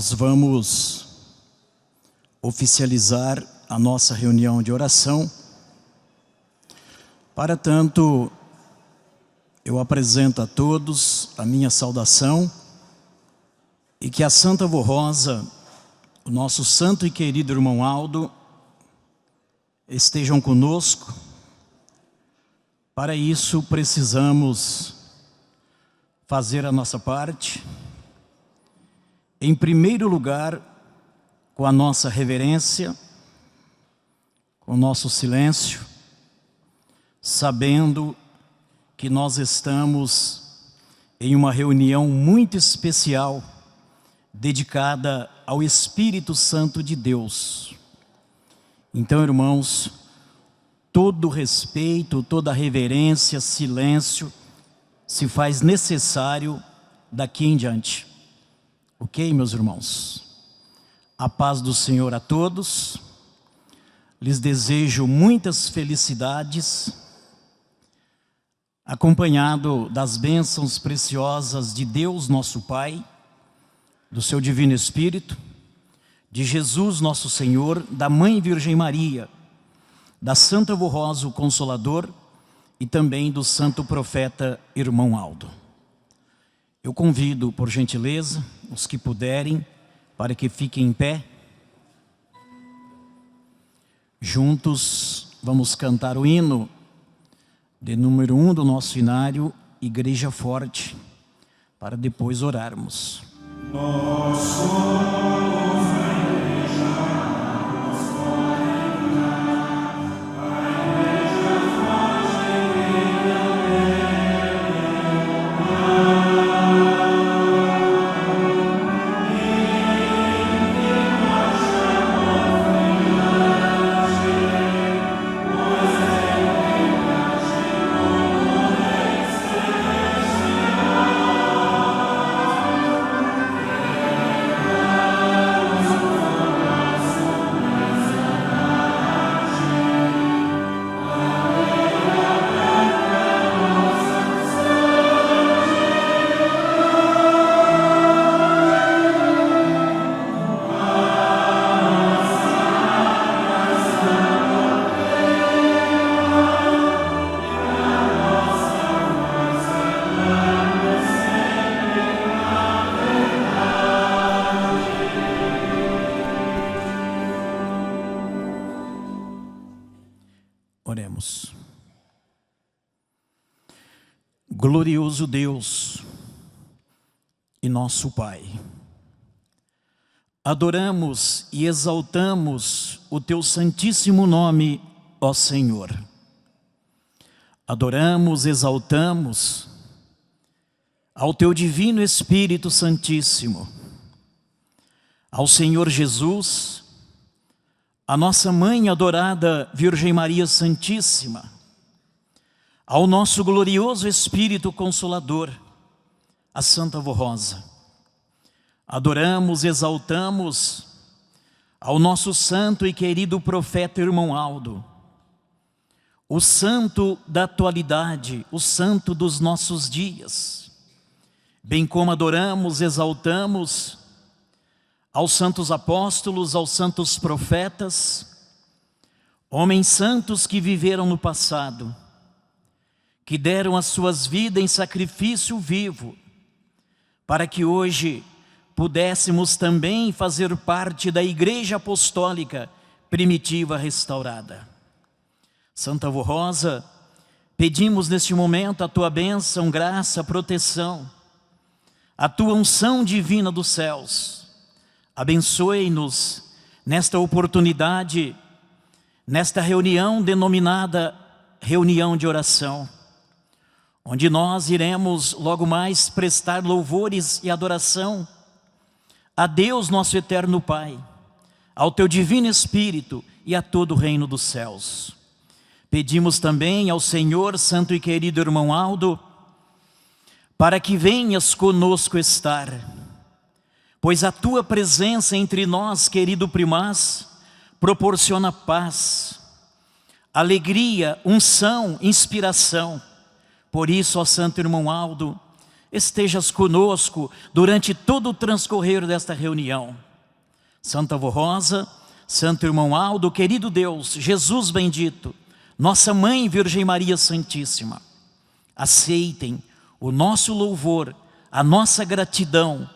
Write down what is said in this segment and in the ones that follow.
Nós vamos oficializar a nossa reunião de oração. Para tanto, eu apresento a todos a minha saudação e que a Santa Vô Rosa, o nosso santo e querido irmão Aldo, estejam conosco. Para isso, precisamos fazer a nossa parte. Em primeiro lugar, com a nossa reverência, com o nosso silêncio, sabendo que nós estamos em uma reunião muito especial, dedicada ao Espírito Santo de Deus. Então, irmãos, todo respeito, toda reverência, silêncio, se faz necessário daqui em diante. Ok, meus irmãos? A paz do Senhor a todos. Lhes desejo muitas felicidades, acompanhado das bênçãos preciosas de Deus nosso Pai, do seu Divino Espírito, de Jesus nosso Senhor, da Mãe Virgem Maria, da Santa Vô Rosa, o Consolador, e também do Santo Profeta Irmão Aldo. Eu convido, por gentileza, os que puderem, para que fiquem em pé. Juntos vamos cantar o hino de número 1 do nosso inário, Igreja Forte, para depois orarmos. Nós somos a Igreja Oremos. Glorioso Deus e nosso Pai, adoramos e exaltamos o Teu santíssimo nome, ó Senhor. Adoramos, exaltamos ao Teu Divino Espírito Santíssimo, ao Senhor Jesus, a nossa Mãe adorada Virgem Maria Santíssima, ao nosso glorioso Espírito Consolador, a Santa Vô Rosa. Adoramos, exaltamos ao nosso santo e querido profeta Irmão Aldo, o santo da atualidade, o santo dos nossos dias, bem como adoramos, exaltamos aos santos apóstolos, aos santos profetas, homens santos que viveram no passado, que deram as suas vidas em sacrifício vivo, para que hoje pudéssemos também fazer parte da Igreja Apostólica primitiva restaurada. Santa Vô Rosa, pedimos neste momento a Tua bênção, graça, proteção, a Tua unção divina dos céus. Abençoe-nos nesta oportunidade, nesta reunião denominada reunião de oração, onde nós iremos logo mais prestar louvores e adoração a Deus nosso eterno Pai, ao Teu Divino Espírito e a todo o reino dos céus. Pedimos também ao Senhor, santo e querido irmão Aldo, para que venhas conosco estar, pois a Tua presença entre nós, querido primaz, proporciona paz, alegria, unção, inspiração. Por isso, ó Santo Irmão Aldo, estejas conosco durante todo o transcorrer desta reunião. Santa Avó Rosa, Santo Irmão Aldo, querido Deus, Jesus bendito, nossa Mãe Virgem Maria Santíssima, aceitem o nosso louvor, a nossa gratidão,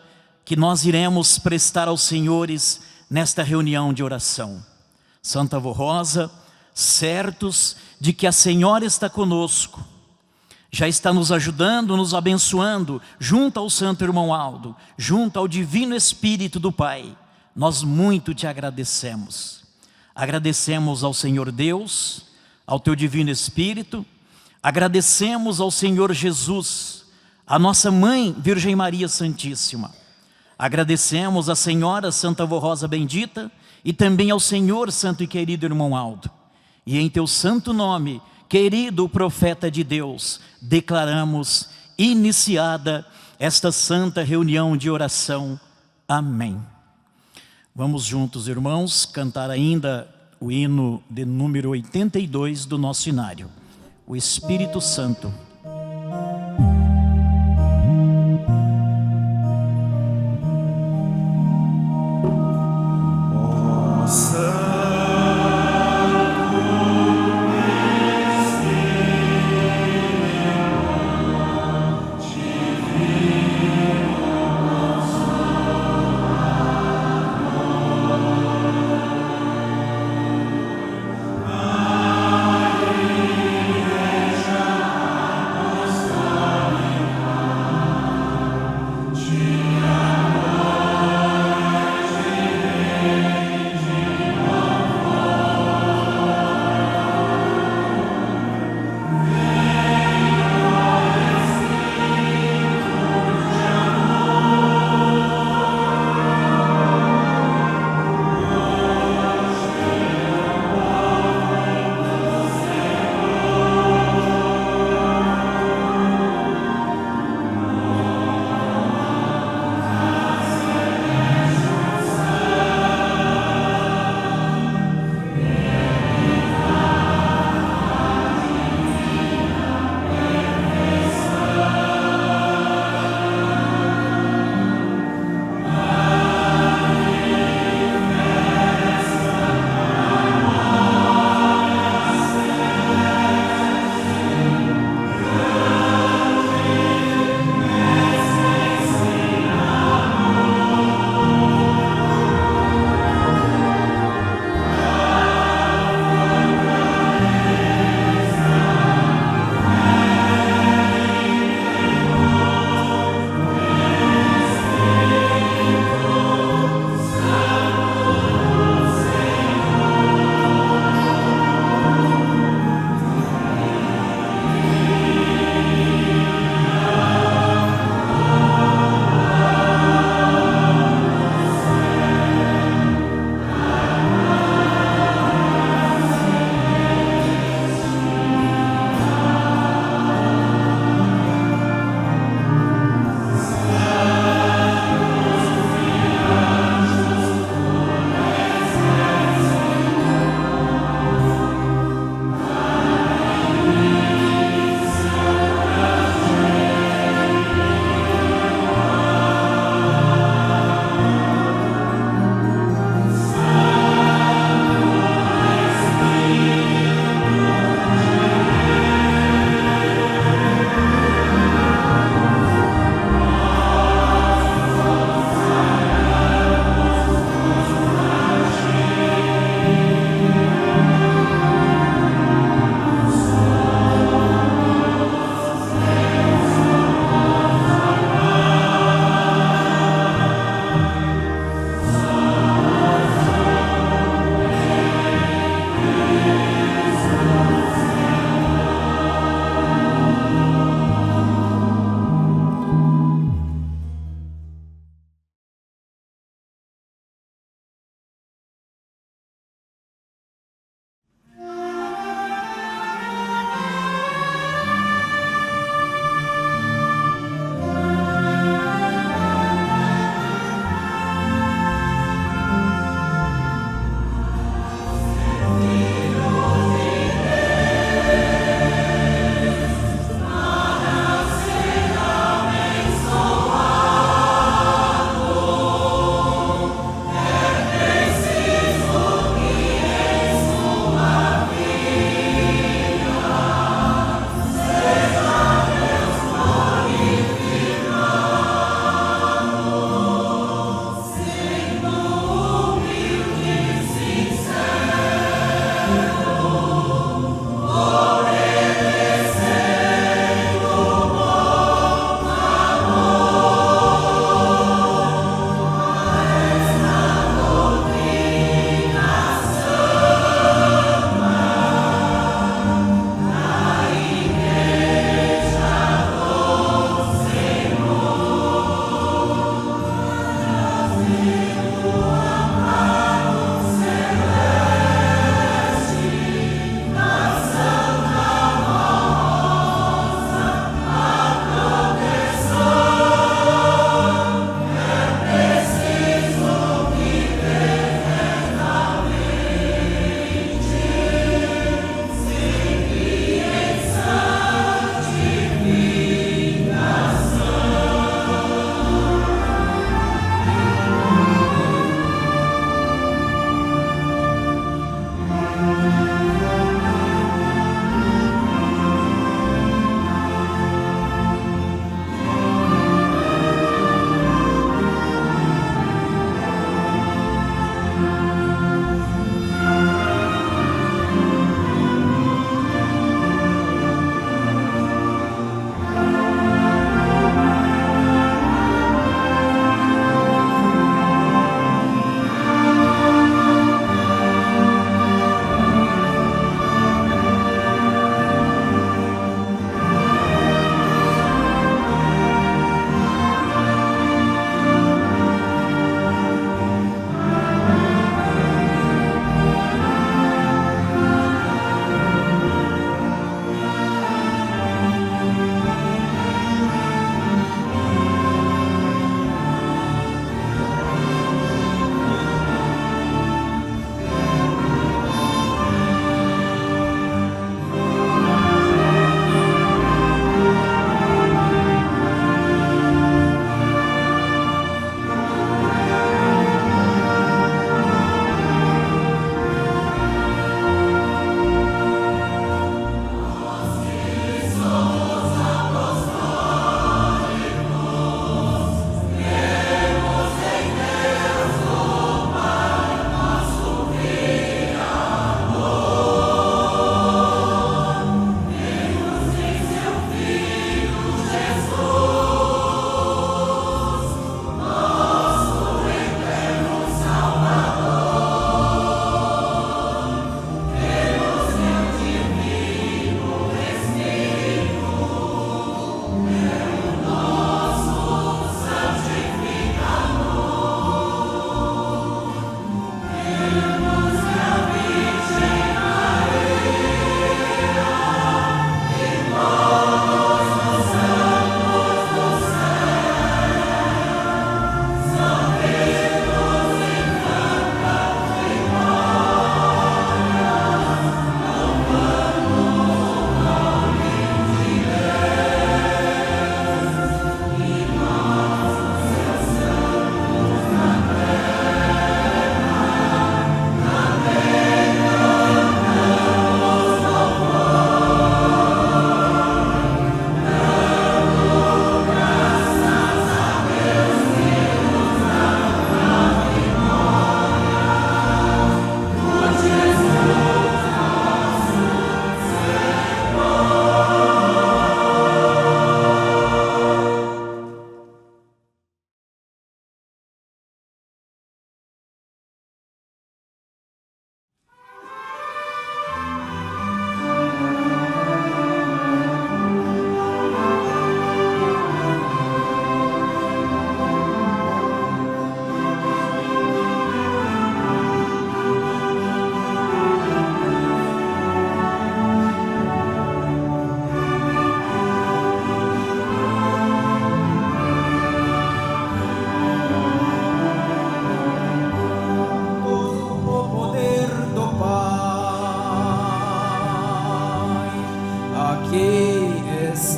que nós iremos prestar aos senhores nesta reunião de oração. Santa Avó Rosa, certos de que a Senhora está conosco, já está nos ajudando, nos abençoando, junto ao Santo Irmão Aldo, junto ao Divino Espírito do Pai, nós muito te agradecemos. Agradecemos ao Senhor Deus, ao teu Divino Espírito, agradecemos ao Senhor Jesus, a nossa Mãe Virgem Maria Santíssima. Agradecemos à Senhora Santa Avó Rosa Bendita e também ao Senhor Santo e querido Irmão Aldo. E em teu santo nome, querido profeta de Deus, declaramos iniciada esta santa reunião de oração. Amém. Vamos juntos, irmãos, cantar ainda o hino de número 82 do nosso inário, o Espírito Santo.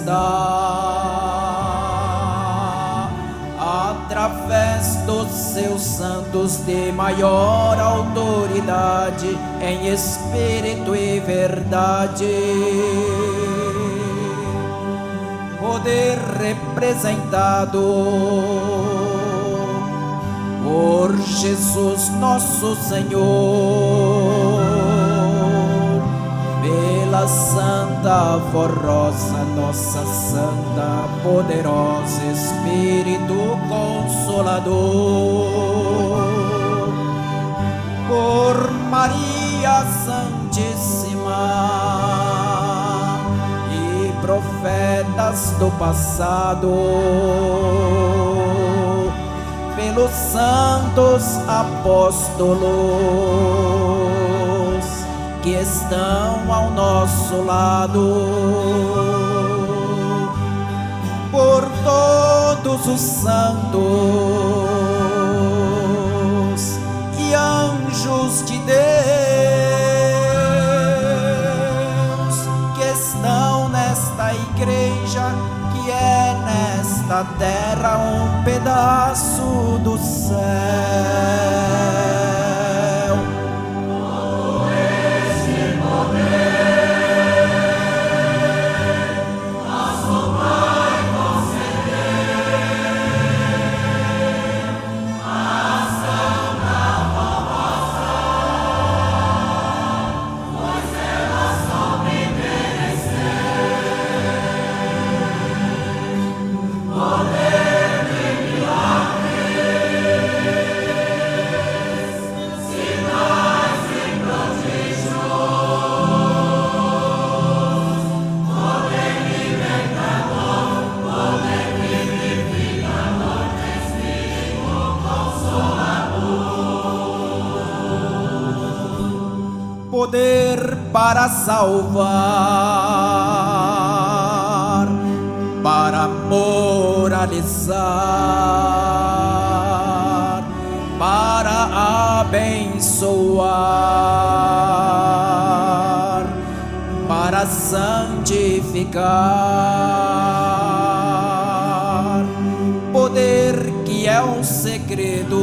está, através dos seus santos de maior autoridade, em espírito e verdade. Poder representado por Jesus nosso Senhor, pela Santa Forrosa, nossa Santa poderosa Espírito Consolador, por Maria Santíssima e profetas do passado, pelos santos apóstolos que estão ao nosso lado, por todos os santos e anjos de Deus que estão nesta igreja, que é nesta terra um pedaço do céu. Poder para salvar, para moralizar, para abençoar, para santificar. Poder que é um segredo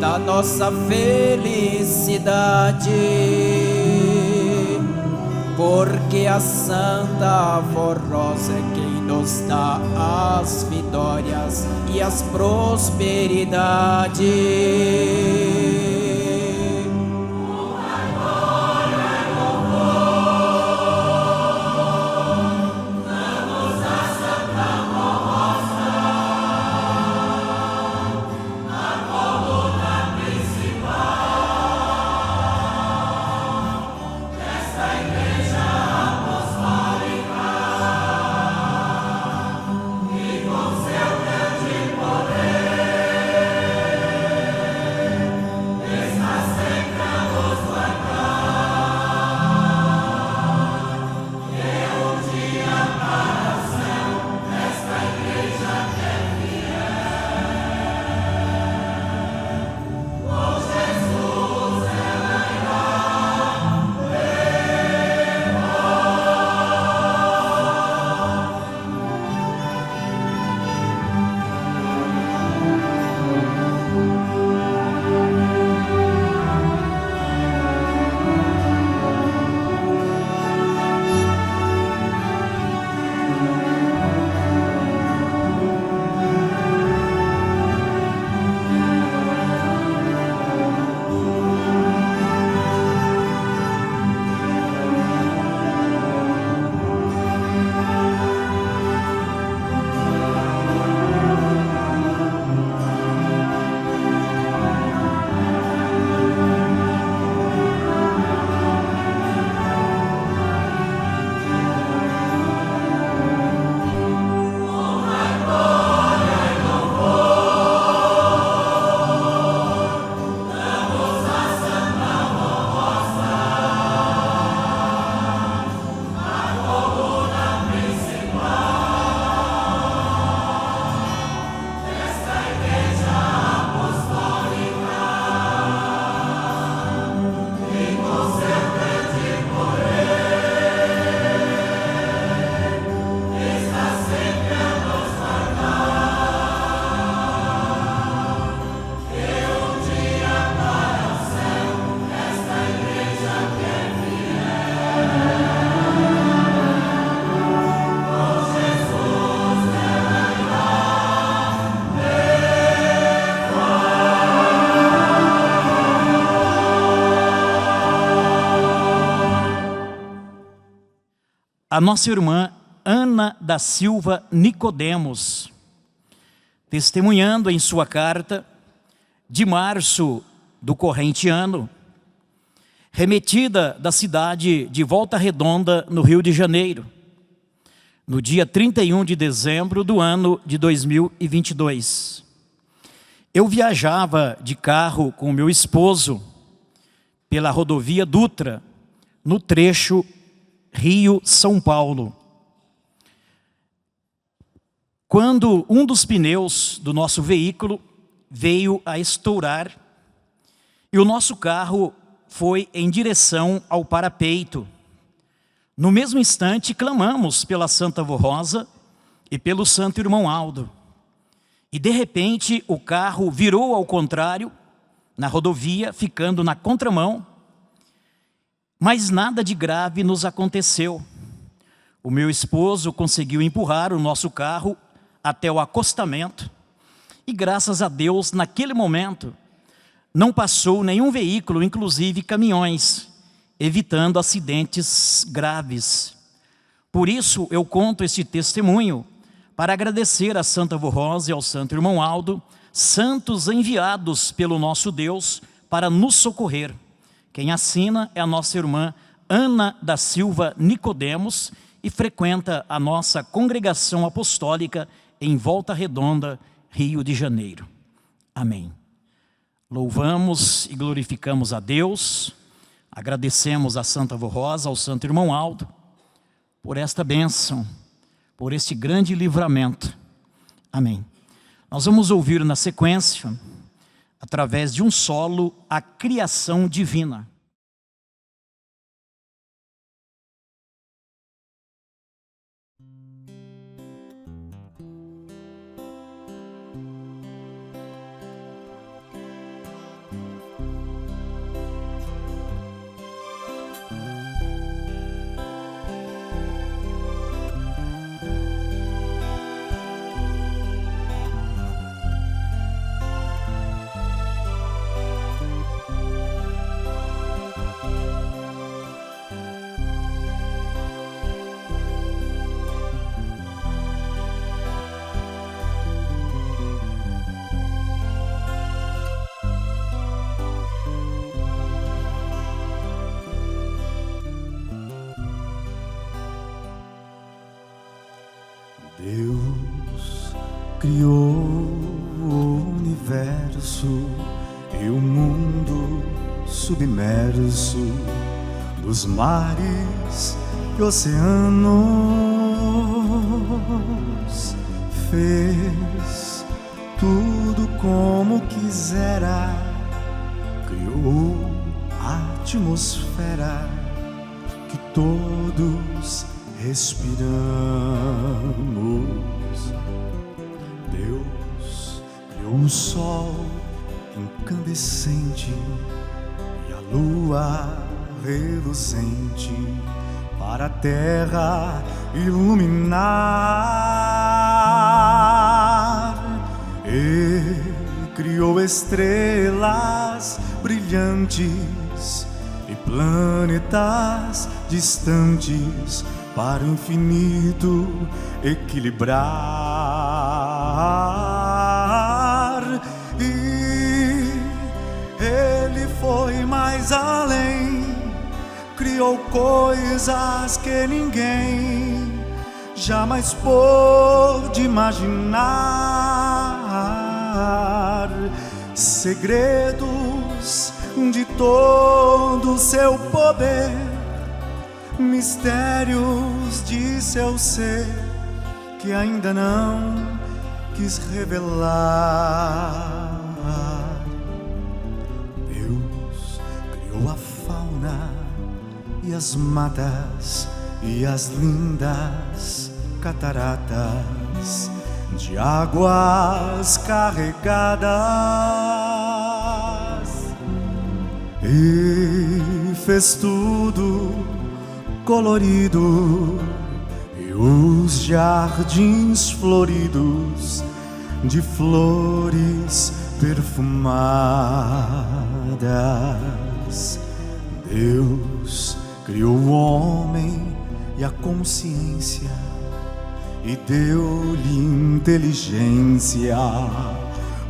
da nossa felicidade, porque a Santa Forrosa é quem nos dá as vitórias e as prosperidades. a nossa irmã Ana da Silva Nicodemos, testemunhando em sua carta de março do corrente ano, remetida da cidade de Volta Redonda, no Rio de Janeiro, no dia 31 de dezembro do ano de 2022. Eu viajava de carro com meu esposo pela rodovia Dutra, no trecho Rio-São Paulo, quando um dos pneus do nosso veículo veio a estourar e o nosso carro foi em direção ao parapeito. No mesmo instante, clamamos pela Santa Avó Rosa e pelo Santo Irmão Aldo. E de repente o carro virou ao contrário, na rodovia, ficando na contramão, mas nada de grave nos aconteceu. O meu esposo conseguiu empurrar o nosso carro até o acostamento e, graças a Deus, naquele momento, não passou nenhum veículo, inclusive caminhões, evitando acidentes graves. Por isso eu conto este testemunho para agradecer a Santa Avó Rosa e ao Santo Irmão Aldo, santos enviados pelo nosso Deus para nos socorrer. Quem assina é a nossa irmã Ana da Silva Nicodemos e frequenta a nossa congregação apostólica em Volta Redonda, Rio de Janeiro. Amém. Louvamos e glorificamos a Deus, agradecemos a Santa Avó Rosa, ao Santo Irmão Aldo, por esta bênção, por este grande livramento. Amém. Nós vamos ouvir na sequência, através de um solo, a criação divina. Deus criou o universo e o mundo submerso dos mares e oceanos. Fez tudo como quisera, criou a atmosfera que todos respiramos. Deus criou o sol incandescente e a lua reluzente para a terra iluminar. E criou estrelas brilhantes e planetas distantes para o infinito equilibrar. E Ele foi mais além, criou coisas que ninguém jamais pôde imaginar, segredos de todo o seu poder, mistérios de seu ser que ainda não quis revelar. Deus criou a fauna e as matas e as lindas cataratas de águas carregadas, e fez tudo colorido, e os jardins floridos de flores perfumadas. Deus criou o homem e a consciência e deu-lhe inteligência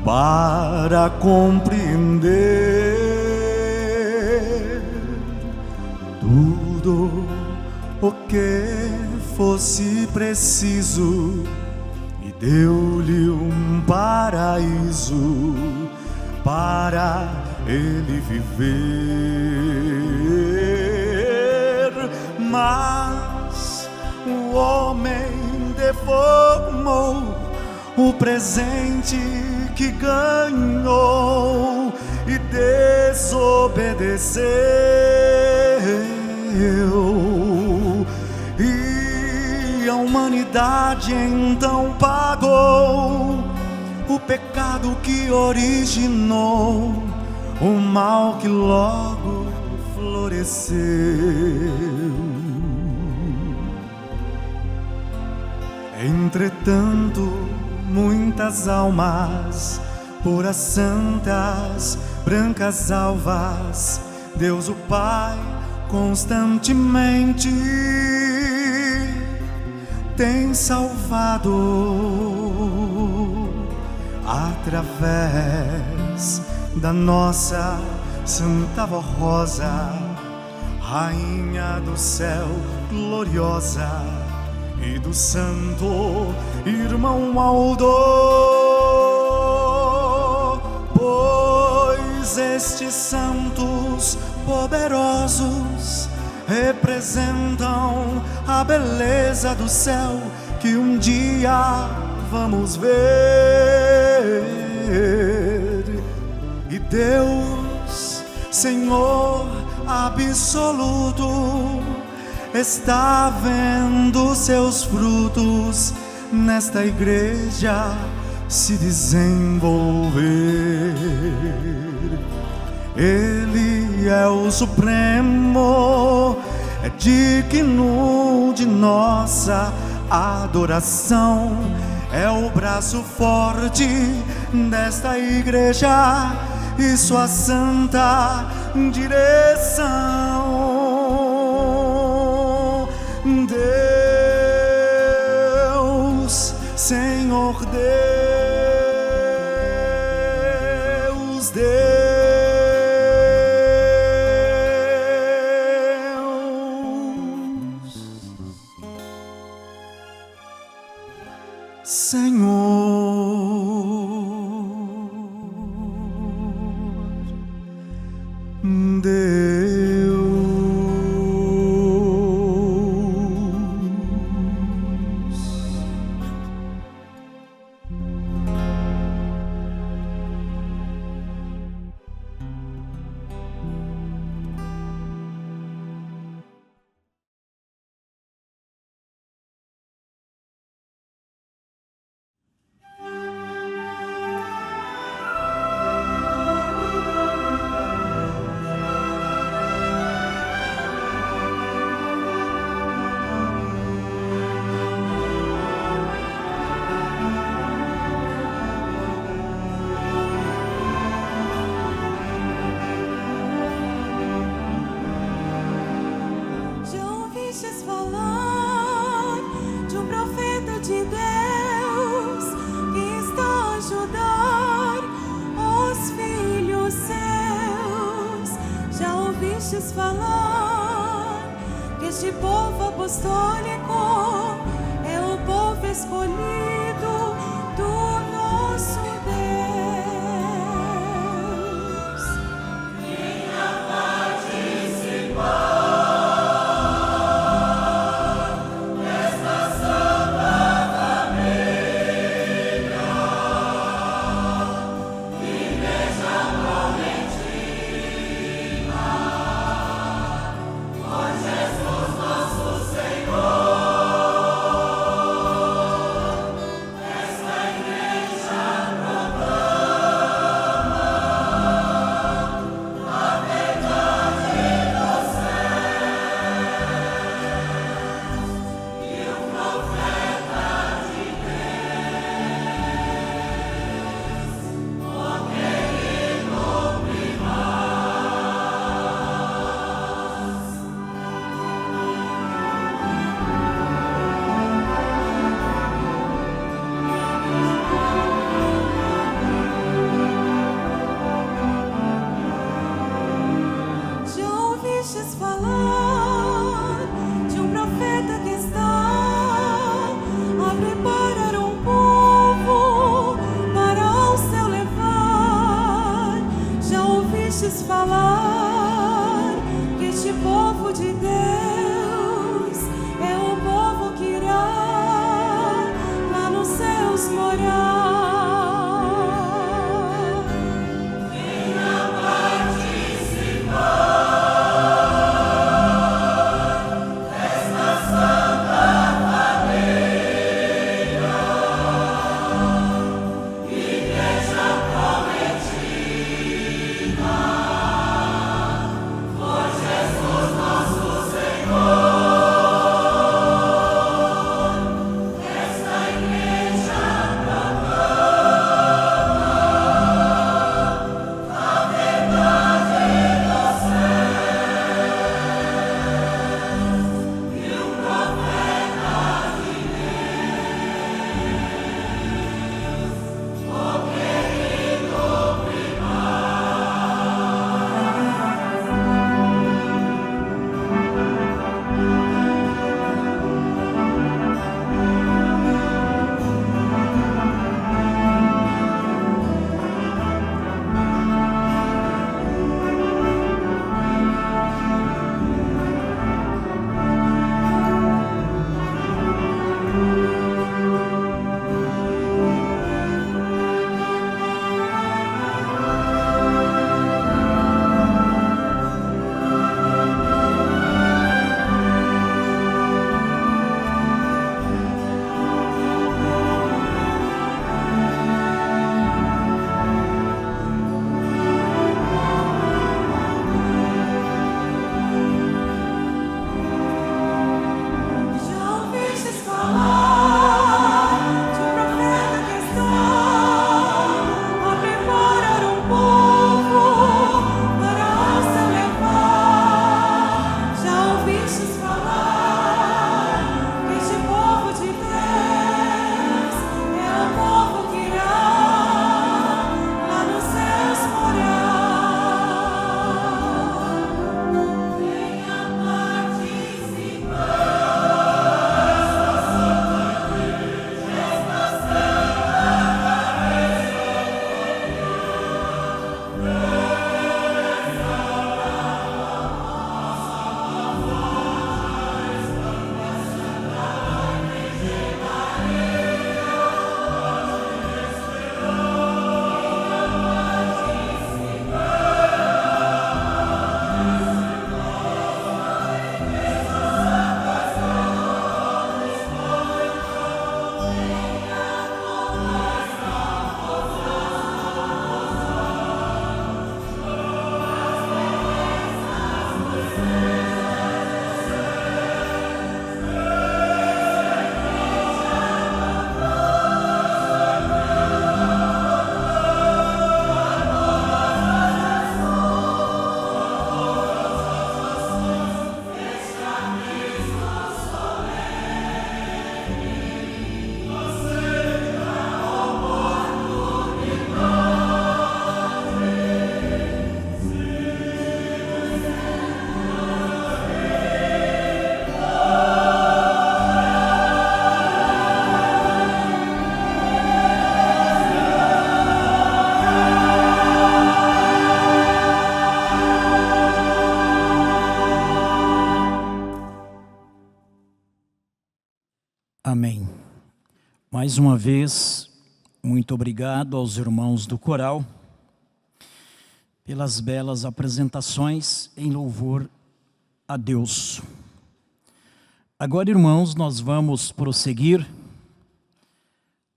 para compreender tudo o que fosse preciso, e deu-lhe um paraíso para ele viver. Mas o homem deformou o presente que ganhou e desobedeceu, e a humanidade então pagou o pecado que originou o mal que logo floresceu. Entretanto, muitas almas puras, santas, brancas alvas, Deus o Pai constantemente tem salvado através da nossa Santa Vó Rosa, Rainha do céu gloriosa, e do santo irmão Aldo, pois estes santos poderosos representam a beleza do céu que um dia vamos ver. E Deus, Senhor absoluto, está vendo seus frutos nesta igreja se desenvolver. Ele é o Supremo, é digno de nossa adoração, é o braço forte desta igreja e sua santa direção. Deus, Senhor Deus, Senhor Deus. Falar que este povo apostólico é o povo escolhido do nosso Deus. Venha participar desta santa família, igreja prometida. Jesus nosso Senhor. Amém. Mais uma vez, muito obrigado aos irmãos do coral pelas belas apresentações em louvor a Deus. Agora, irmãos, nós vamos prosseguir,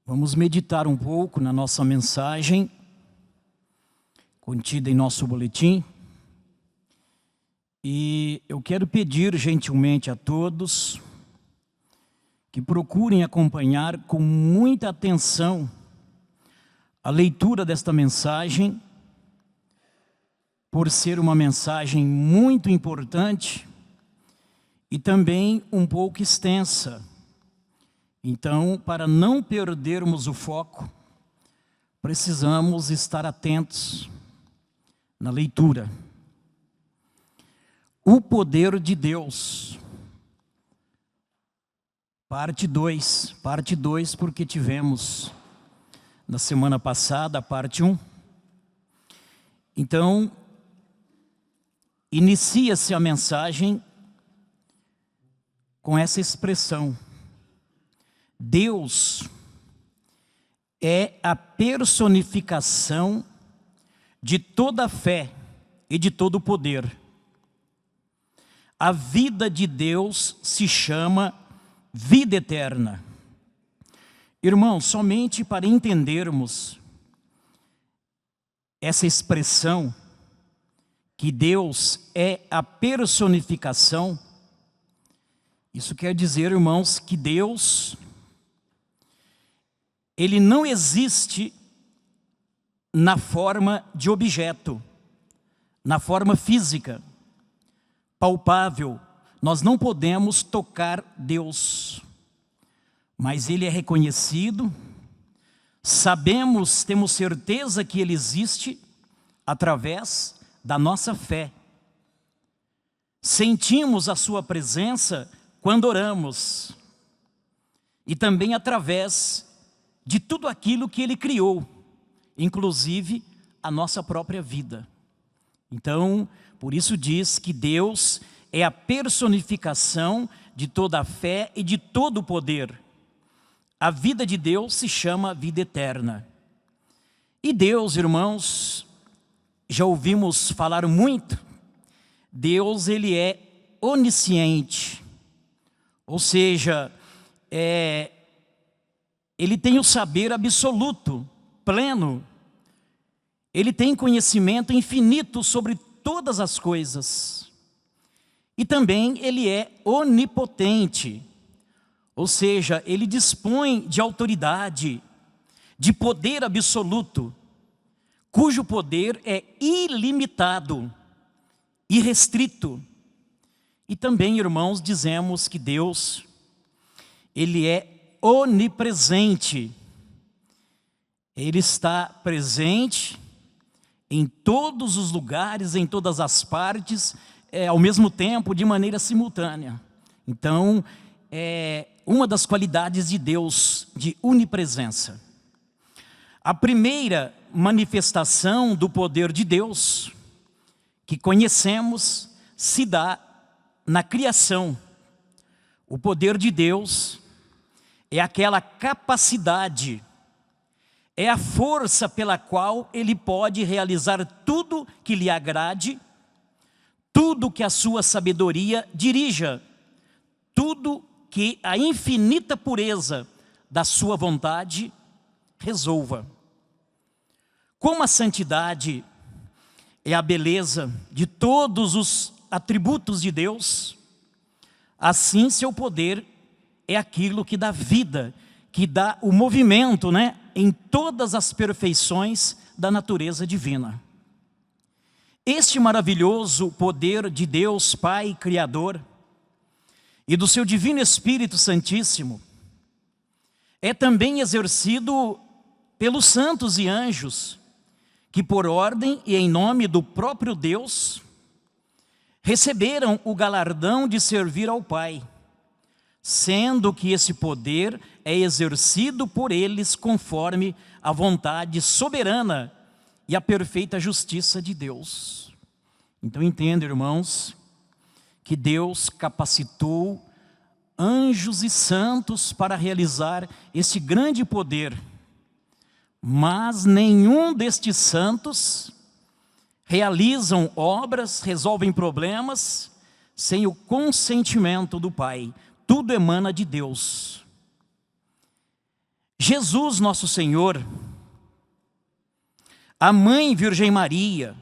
vamos meditar um pouco na nossa mensagem contida em nosso boletim. E eu quero pedir gentilmente a todos que procurem acompanhar com muita atenção a leitura desta mensagem, por ser uma mensagem muito importante e também um pouco extensa. Então, para não perdermos o foco, precisamos estar atentos na leitura. O poder de Deus. Parte 2, porque tivemos na semana passada a parte 1. Então, inicia-se a mensagem com essa expressão: Deus é a personificação de toda a fé e de todo o poder. A vida de Deus se chama vida eterna. Irmãos, somente para entendermos essa expressão, que Deus é a personificação, isso quer dizer, irmãos, que Deus, Ele não existe na forma de objeto, na forma física, palpável. Nós não podemos tocar Deus, mas Ele é reconhecido, sabemos, temos certeza que Ele existe através da nossa fé. Sentimos a Sua presença quando oramos, e também através de tudo aquilo que Ele criou, inclusive a nossa própria vida. Então, por isso diz que Deus é a personificação de toda a fé e de todo o poder. A vida de Deus se chama vida eterna. E Deus, irmãos, já ouvimos falar muito, Deus, Ele é onisciente, ou seja, Ele tem o saber absoluto, pleno, Ele tem conhecimento infinito sobre todas as coisas. E também Ele é onipotente, ou seja, Ele dispõe de autoridade, de poder absoluto, cujo poder é ilimitado, irrestrito. E também, irmãos, dizemos que Deus, Ele é onipresente. Ele está presente em todos os lugares, em todas as partes, ao mesmo tempo, de maneira simultânea. Então, é uma das qualidades de Deus, de onipresença. A primeira manifestação do poder de Deus, que conhecemos, se dá na criação. O poder de Deus é aquela capacidade, é a força pela qual Ele pode realizar tudo que lhe agrade, tudo que a sua sabedoria dirija, tudo que a infinita pureza da sua vontade resolva. Como a santidade é a beleza de todos os atributos de Deus, assim seu poder é aquilo que dá vida, que dá o movimento, né, em todas as perfeições da natureza divina. Este maravilhoso poder de Deus Pai Criador e do seu Divino Espírito Santíssimo é também exercido pelos santos e anjos, que por ordem e em nome do próprio Deus, receberam o galardão de servir ao Pai, sendo que esse poder é exercido por eles conforme a vontade soberana e a perfeita justiça de Deus. Então entenda, irmãos, que Deus capacitou anjos e santos para realizar esse grande poder, mas nenhum destes santos realizam obras, resolvem problemas sem o consentimento do Pai. Tudo emana de Deus. Jesus, nosso Senhor, a Mãe Virgem Maria,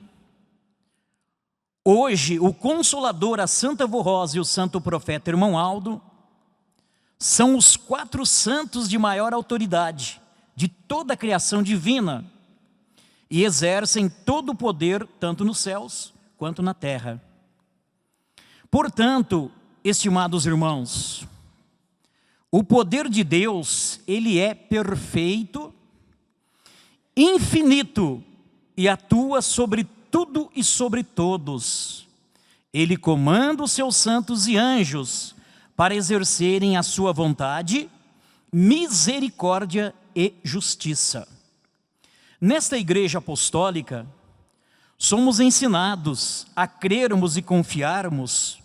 hoje o Consolador, a Santa Vô Rosa e o Santo Profeta Irmão Aldo, são os 4 santos de maior autoridade de toda a criação divina e exercem todo o poder, tanto nos céus quanto na terra. Portanto, estimados irmãos, o poder de Deus, ele é perfeito, infinito e atua sobre tudo e sobre todos. Ele comanda os seus santos e anjos para exercerem a sua vontade, misericórdia e justiça. Nesta igreja apostólica, somos ensinados a crermos e confiarmos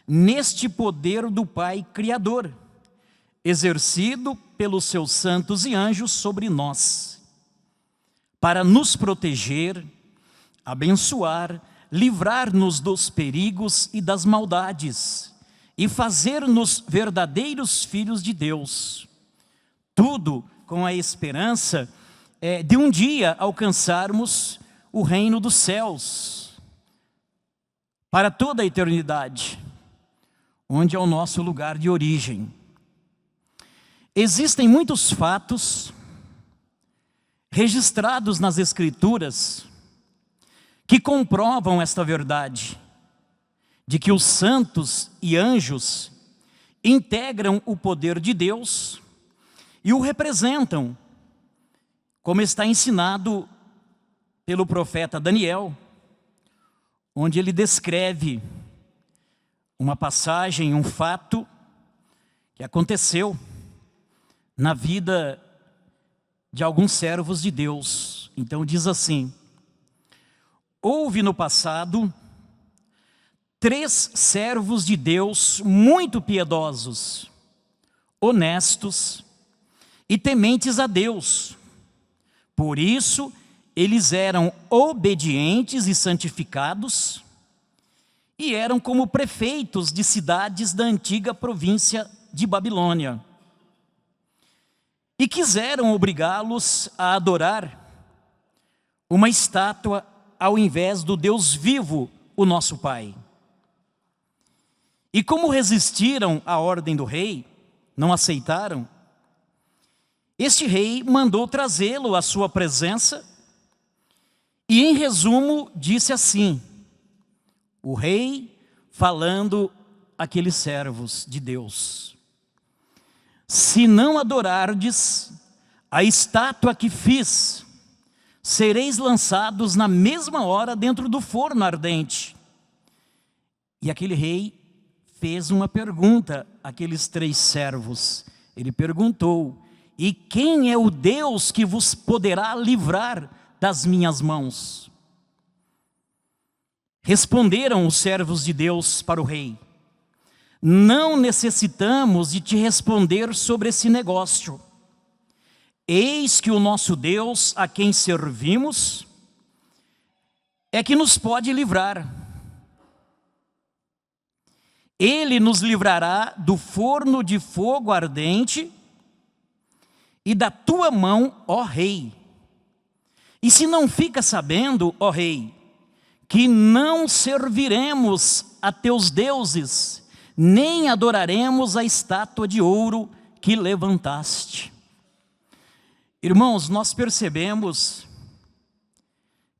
neste poder do Pai Criador, exercido pelos seus santos e anjos sobre nós, para nos proteger, abençoar, livrar-nos dos perigos e das maldades, e fazer-nos verdadeiros filhos de Deus. Tudo com a esperança de um dia alcançarmos o reino dos céus, para toda a eternidade, onde é o nosso lugar de origem. Existem muitos fatos registrados nas Escrituras que comprovam esta verdade, de que os santos e anjos integram o poder de Deus e o representam, como está ensinado pelo profeta Daniel, onde ele descreve uma passagem, um fato que aconteceu na vida de alguns servos de Deus. Então diz assim: houve no passado 3 servos de Deus muito piedosos, honestos e tementes a Deus. Por isso, eles eram obedientes e santificados, e eram como prefeitos de cidades da antiga província de Babilônia. E quiseram obrigá-los a adorar uma estátua ao invés do Deus vivo, o nosso Pai. E como resistiram à ordem do rei, não aceitaram, este rei mandou trazê-lo à sua presença e, em resumo, disse assim, o rei falando àqueles servos de Deus: se não adorardes a estátua que fiz, sereis lançados na mesma hora dentro do forno ardente. E aquele rei fez uma pergunta àqueles 3 servos. Ele perguntou: e quem é o Deus que vos poderá livrar das minhas mãos? Responderam os servos de Deus para o rei: não necessitamos de te responder sobre esse negócio. Eis que o nosso Deus, a quem servimos, é que nos pode livrar. Ele nos livrará do forno de fogo ardente e da tua mão, ó rei. E se não fica sabendo, ó rei, que não serviremos a teus deuses, nem adoraremos a estátua de ouro que levantaste. Irmãos, nós percebemos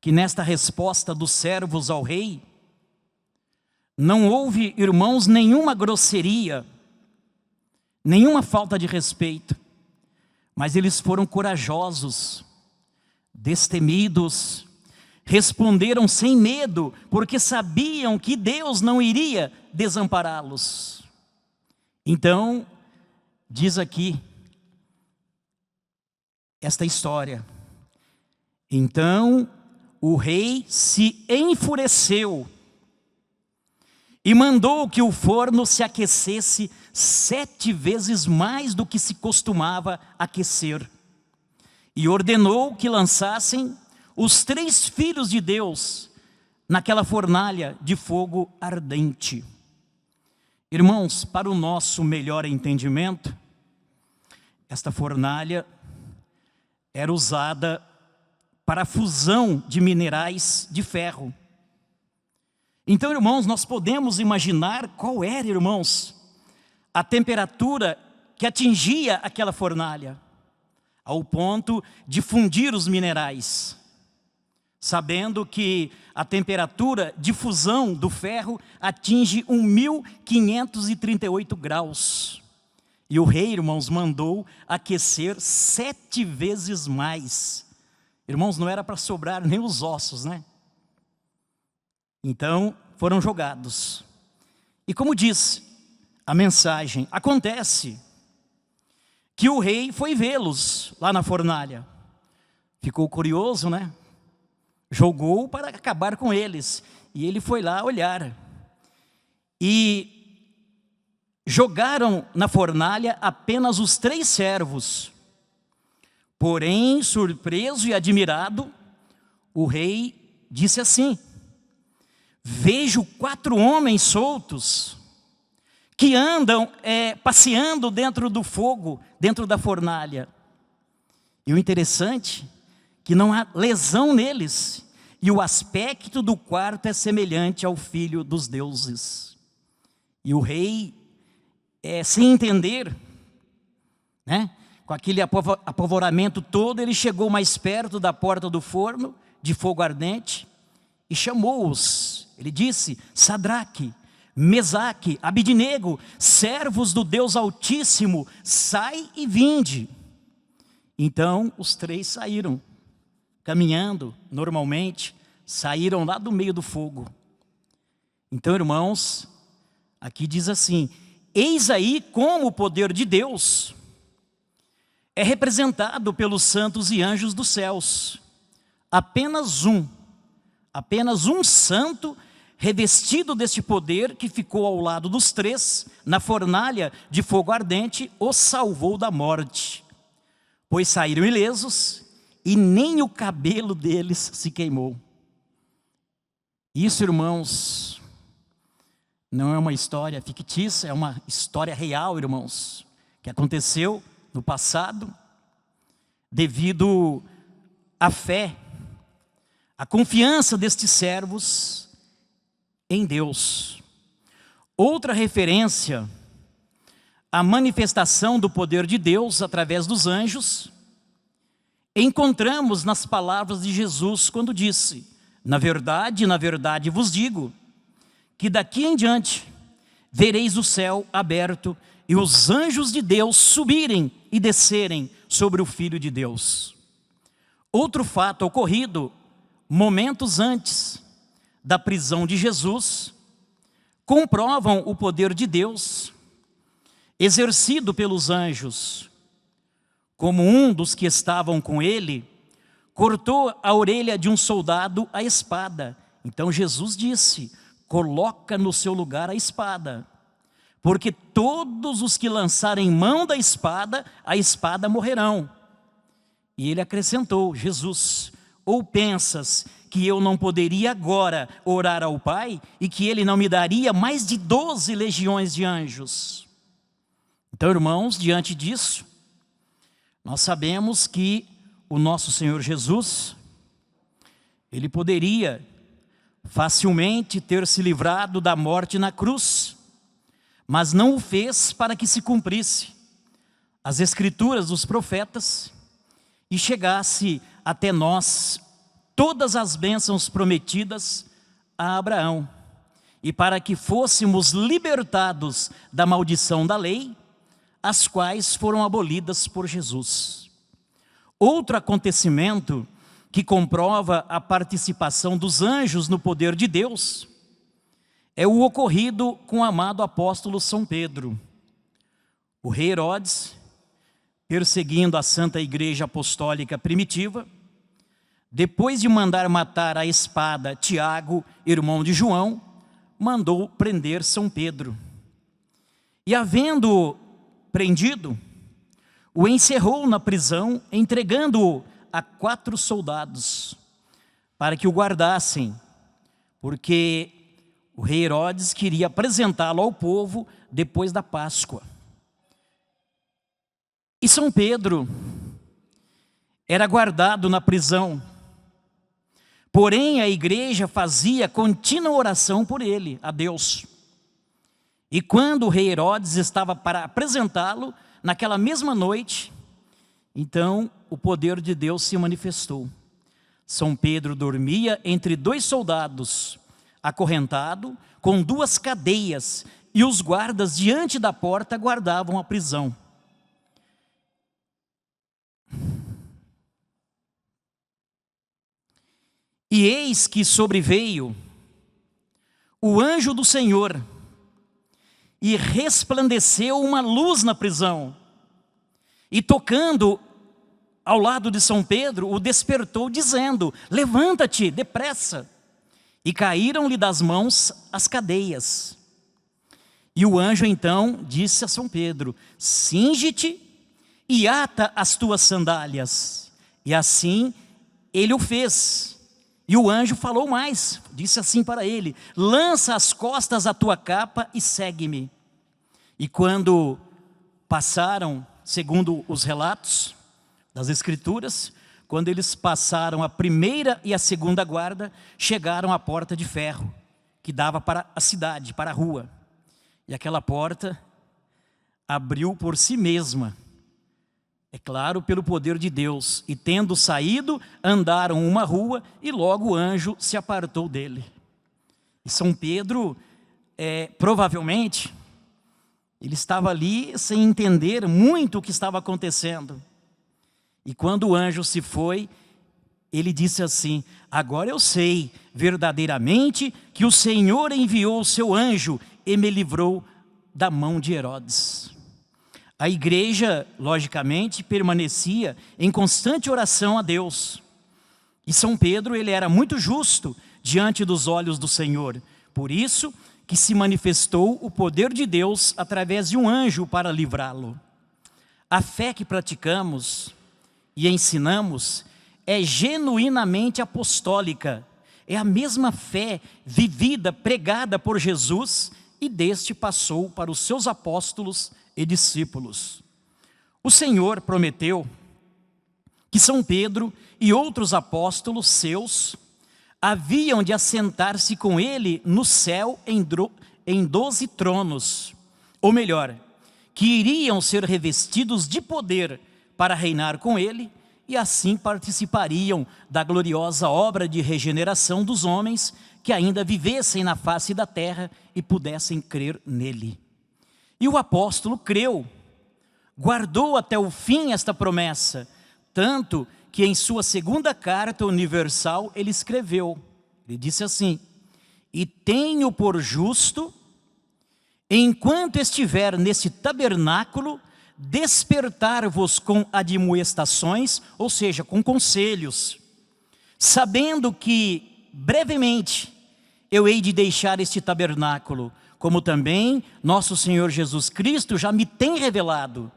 que nesta resposta dos servos ao rei, não houve, irmãos, nenhuma grosseria, nenhuma falta de respeito, mas eles foram corajosos, destemidos, responderam sem medo, porque sabiam que Deus não iria desampará-los. Então, diz aqui esta história: então o rei se enfureceu e mandou que o forno se aquecesse 7 vezes mais do que se costumava aquecer, e ordenou que lançassem os 3 filhos de Deus naquela fornalha de fogo ardente. Irmãos, para o nosso melhor entendimento, esta fornalha era usada para a fusão de minerais de ferro. Então, irmãos, nós podemos imaginar qual era, irmãos, a temperatura que atingia aquela fornalha, ao ponto de fundir os minerais, sabendo que a temperatura de fusão do ferro atinge 1.538 graus. E o rei, irmãos, mandou aquecer 7 vezes mais. Irmãos, não era para sobrar nem os ossos, né? Então, foram jogados. E como diz a mensagem, acontece que o rei foi vê-los lá na fornalha. Ficou curioso, né? Jogou para acabar com eles. E ele foi lá olhar. E jogaram na fornalha apenas os 3 servos. Porém, surpreso e admirado, o rei disse assim: vejo 4 homens soltos que andam passeando dentro do fogo, dentro da fornalha. E o interessante, que não há lesão neles, e o aspecto do quarto é semelhante ao filho dos deuses. E o rei, sem entender, né, com aquele apavoramento todo, ele chegou mais perto da porta do forno de fogo ardente e chamou-os. Ele disse: Sadraque, Mesaque, Abidnego, servos do Deus Altíssimo, sai e vinde. Então os 3 saíram, caminhando normalmente, saíram lá do meio do fogo. Então, irmãos, aqui diz assim: eis aí como o poder de Deus é representado pelos santos e anjos dos céus. Apenas um santo revestido deste poder, que ficou ao lado dos 3 na fornalha de fogo ardente, os salvou da morte, pois saíram ilesos e nem o cabelo deles se queimou. Isso, irmãos, não é uma história fictícia, é uma história real, irmãos, que aconteceu no passado, devido à fé, à confiança destes servos em Deus. Outra referência à manifestação do poder de Deus através dos anjos, encontramos nas palavras de Jesus quando disse: na verdade vos digo, que daqui em diante vereis o céu aberto e os anjos de Deus subirem e descerem sobre o Filho de Deus. Outro fato ocorrido momentos antes da prisão de Jesus comprovam o poder de Deus exercido pelos anjos. Como um dos que estavam com ele cortou a orelha de um soldado à espada. Então Jesus disse: coloca no seu lugar a espada, porque todos os que lançarem mão da espada, a espada morrerão. E ele acrescentou, Jesus: ou pensas que eu não poderia agora orar ao Pai, e que Ele não me daria mais de 12 legiões de anjos? Então, irmãos, diante disso, nós sabemos que o nosso Senhor Jesus, Ele poderia facilmente ter se livrado da morte na cruz, mas não o fez para que se cumprisse as escrituras dos profetas e chegasse até nós todas as bênçãos prometidas a Abraão, e para que fôssemos libertados da maldição da lei, as quais foram abolidas por Jesus. Outro acontecimento que comprova a participação dos anjos no poder de Deus é o ocorrido com o amado apóstolo São Pedro. O rei Herodes, perseguindo a Santa Igreja Apostólica primitiva, depois de mandar matar à espada Tiago, irmão de João, mandou prender São Pedro. E havendo-o prendido, o encerrou na prisão, entregando-o a 4 soldados, para que o guardassem, porque o rei Herodes queria apresentá-lo ao povo depois da Páscoa. E São Pedro era guardado na prisão, porém a igreja fazia contínua oração por ele, a Deus. E quando o rei Herodes estava para apresentá-lo, naquela mesma noite, então o poder de Deus se manifestou. São Pedro dormia entre 2 soldados, acorrentado, com 2 cadeias, e os guardas diante da porta guardavam a prisão. E eis que sobreveio o anjo do Senhor, e resplandeceu uma luz na prisão, e tocando ao lado de São Pedro, o despertou, dizendo: levanta-te depressa. E caíram-lhe das mãos as cadeias. E o anjo então disse a São Pedro: cinge-te e ata as tuas sandálias. E assim ele o fez. E o anjo falou mais, disse assim para ele: lança às costas a tua capa e segue-me. E quando passaram, segundo os relatos das Escrituras, quando eles passaram a primeira e a segunda guarda, chegaram à porta de ferro, que dava para a cidade, para a rua. E aquela porta abriu por si mesma, é claro, pelo poder de Deus. E tendo saído, andaram uma rua e logo o anjo se apartou dele. E São Pedro, provavelmente, ele estava ali sem entender muito o que estava acontecendo. E quando o anjo se foi, ele disse assim: agora eu sei verdadeiramente que o Senhor enviou o seu anjo e me livrou da mão de Herodes. A igreja, logicamente, permanecia em constante oração a Deus. E São Pedro, ele era muito justo diante dos olhos do Senhor. Por isso que se manifestou o poder de Deus através de um anjo para livrá-lo. A fé que praticamos e ensinamos é genuinamente apostólica. É a mesma fé vivida, pregada por Jesus, e deste passou para os seus apóstolos e discípulos. O Senhor prometeu que São Pedro e outros apóstolos seus haviam de assentar-se com ele no céu em 12 tronos, ou melhor, que iriam ser revestidos de poder para reinar com ele, e assim participariam da gloriosa obra de regeneração dos homens que ainda vivessem na face da terra e pudessem crer nele. E o apóstolo creu, guardou até o fim esta promessa, tanto que em sua segunda carta universal ele escreveu, ele disse assim: e tenho por justo, enquanto estiver nesse tabernáculo, despertar-vos com admoestações, ou seja, com conselhos, sabendo que brevemente eu hei de deixar este tabernáculo, como também nosso Senhor Jesus Cristo já me tem revelado.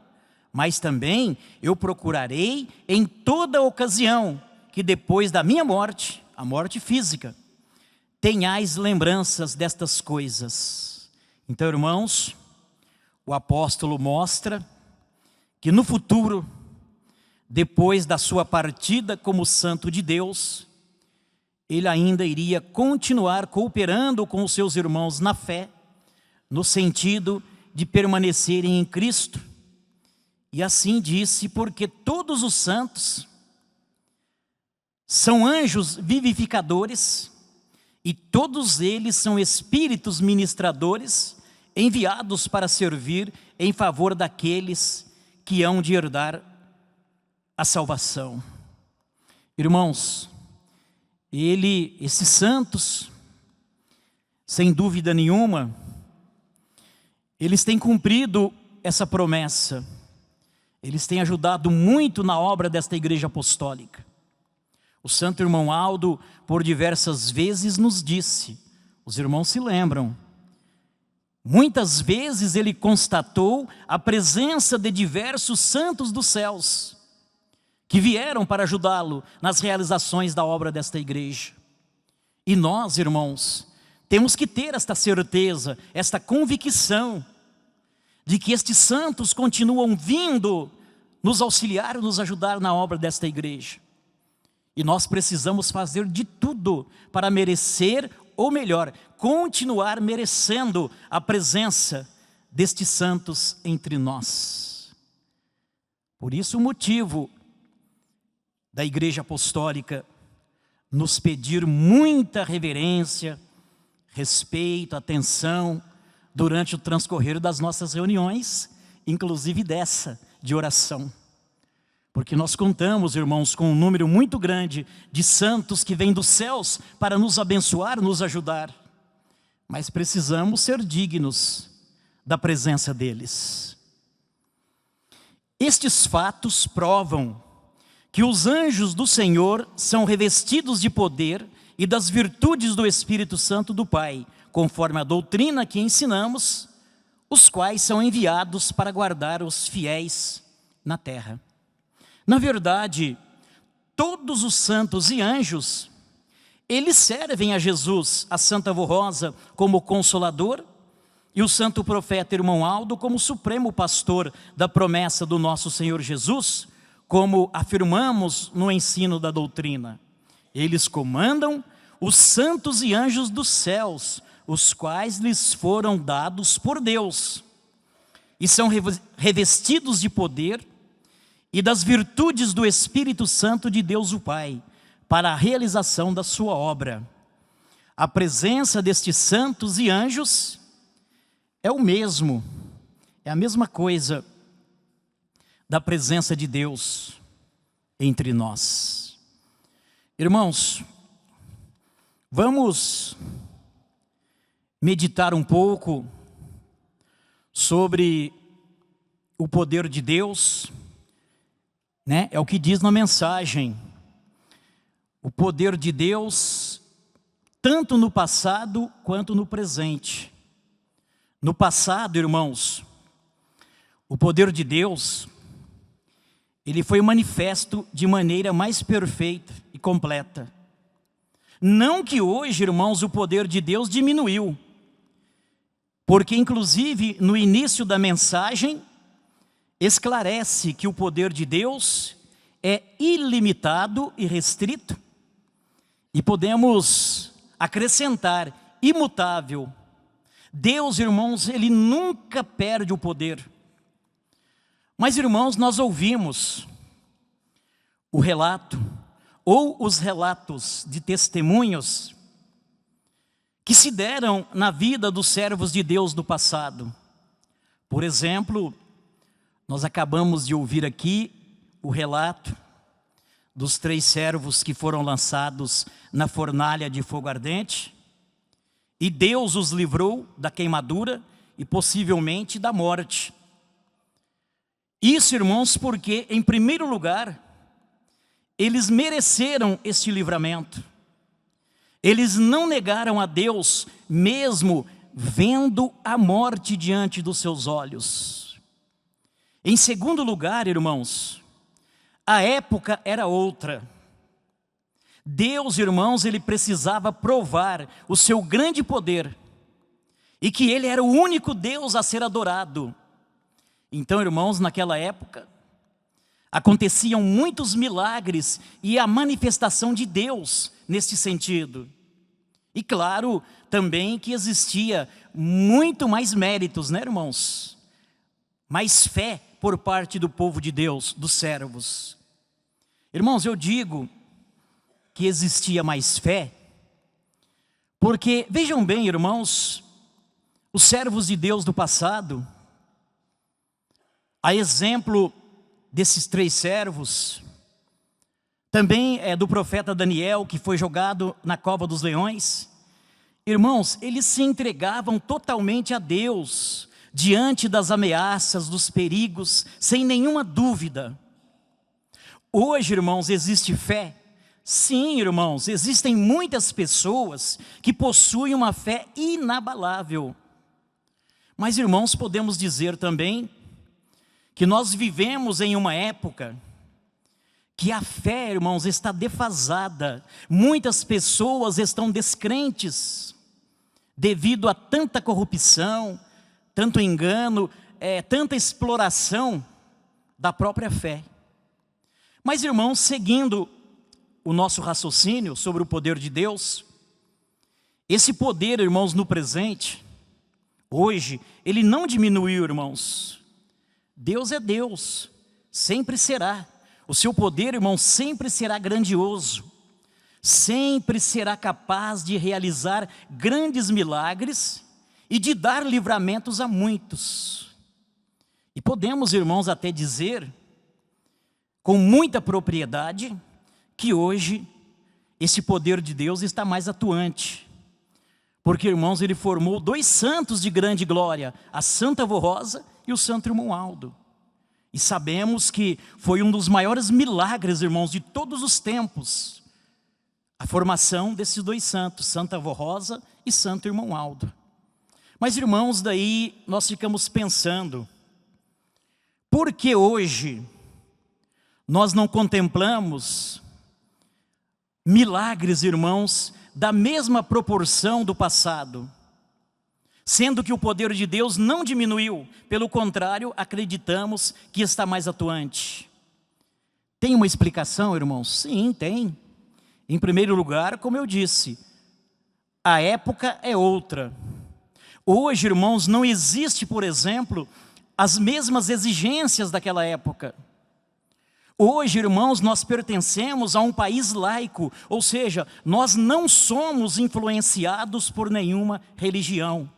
Mas também eu procurarei em toda ocasião que depois da minha morte, a morte física, tenhais lembranças destas coisas. Então, irmãos, o apóstolo mostra que no futuro, depois da sua partida como santo de Deus, ele ainda iria continuar cooperando com os seus irmãos na fé, no sentido de permanecerem em Cristo. E assim disse, porque todos os santos são anjos vivificadores e todos eles são espíritos ministradores enviados para servir em favor daqueles que hão de herdar a salvação. Irmãos, esses santos, sem dúvida nenhuma, eles têm cumprido essa promessa. Eles têm ajudado muito na obra desta igreja apostólica. O santo irmão Aldo, por diversas vezes, nos disse, os irmãos se lembram, muitas vezes ele constatou a presença de diversos santos dos céus, que vieram para ajudá-lo nas realizações da obra desta igreja. E nós, irmãos, temos que ter esta certeza, esta convicção, de que estes santos continuam vindo nos auxiliar e nos ajudar na obra desta igreja. E nós precisamos fazer de tudo para merecer, ou melhor, continuar merecendo a presença destes santos entre nós. Por isso o motivo da igreja apostólica nos pedir muita reverência, respeito, atenção, durante o transcorrer das nossas reuniões, inclusive dessa de oração. Porque nós contamos, irmãos, com um número muito grande de santos que vêm dos céus para nos abençoar, nos ajudar. Mas precisamos ser dignos da presença deles. Estes fatos provam que os anjos do Senhor são revestidos de poder e das virtudes do Espírito Santo do Pai, conforme a doutrina que ensinamos, os quais são enviados para guardar os fiéis na terra. Na verdade, todos os santos e anjos, eles servem a Jesus, a Santa Vô Rosa, como consolador, e o santo profeta irmão Aldo como supremo pastor da promessa do nosso Senhor Jesus, como afirmamos no ensino da doutrina. Eles comandam os santos e anjos dos céus, os quais lhes foram dados por Deus, e são revestidos de poder e das virtudes do Espírito Santo de Deus o Pai, para a realização da sua obra. A presença destes santos e anjos é a mesma coisa da presença de Deus entre nós. Irmãos, vamos meditar um pouco sobre o poder de Deus, né? É o que diz na mensagem. O poder de Deus, tanto no passado quanto no presente. No passado, irmãos, o poder de Deus, ele foi manifesto de maneira mais perfeita e completa. Não que hoje, irmãos, o poder de Deus diminuiu, porque inclusive no início da mensagem, esclarece que o poder de Deus é ilimitado e restrito, e podemos acrescentar, imutável. Deus, irmãos, ele nunca perde o poder. Mas, irmãos, nós ouvimos o relato, ou os relatos de testemunhos, que se deram na vida dos servos de Deus do passado. Por exemplo, nós acabamos de ouvir aqui o relato dos 3 servos que foram lançados na fornalha de fogo ardente, e Deus os livrou da queimadura e possivelmente da morte. Isso, irmãos, porque, em primeiro lugar, eles mereceram este livramento. Eles não negaram a Deus, mesmo vendo a morte diante dos seus olhos. Em segundo lugar, irmãos, a época era outra. Deus, irmãos, ele precisava provar o seu grande poder e que ele era o único Deus a ser adorado. Então, irmãos, naquela época, Aconteciam muitos milagres e a manifestação de Deus nesse sentido. E claro, também que existia muito mais méritos, né, irmãos? Mais fé por parte do povo de Deus, dos servos. Irmãos, eu digo que existia mais fé, porque, vejam bem, irmãos, os servos de Deus do passado, a exemplo desses 3 servos, também é do profeta Daniel, que foi jogado na cova dos leões. Irmãos, eles se entregavam totalmente a Deus, diante das ameaças, dos perigos, sem nenhuma dúvida. Hoje, irmãos, existe fé? Sim, irmãos, existem muitas pessoas que possuem uma fé inabalável. Mas, irmãos, podemos dizer também que nós vivemos em uma época que a fé, irmãos, está defasada. Muitas pessoas estão descrentes devido a tanta corrupção, tanto engano, tanta exploração da própria fé. Mas, irmãos, seguindo o nosso raciocínio sobre o poder de Deus, esse poder, irmãos, no presente, hoje, ele não diminuiu, irmãos. Deus é Deus, sempre será. O seu poder, irmãos, sempre será grandioso. Sempre será capaz de realizar grandes milagres e de dar livramentos a muitos. E podemos, irmãos, até dizer, com muita propriedade, que hoje esse poder de Deus está mais atuante. Porque, irmãos, ele formou 2 santos de grande glória, a Santa Avó Rosa e o Santo Irmão Aldo. E sabemos que foi um dos maiores milagres, irmãos, de todos os tempos, a formação desses 2 santos, Santa Avó Rosa e Santo Irmão Aldo. Mas, irmãos, daí nós ficamos pensando, por que hoje nós não contemplamos milagres, irmãos, da mesma proporção do passado? Sendo que o poder de Deus não diminuiu, pelo contrário, acreditamos que está mais atuante. Tem uma explicação, irmãos? Sim, tem. Em primeiro lugar, como eu disse, a época é outra. Hoje, irmãos, não existe, por exemplo, as mesmas exigências daquela época. Hoje, irmãos, nós pertencemos a um país laico, ou seja, nós não somos influenciados por nenhuma religião.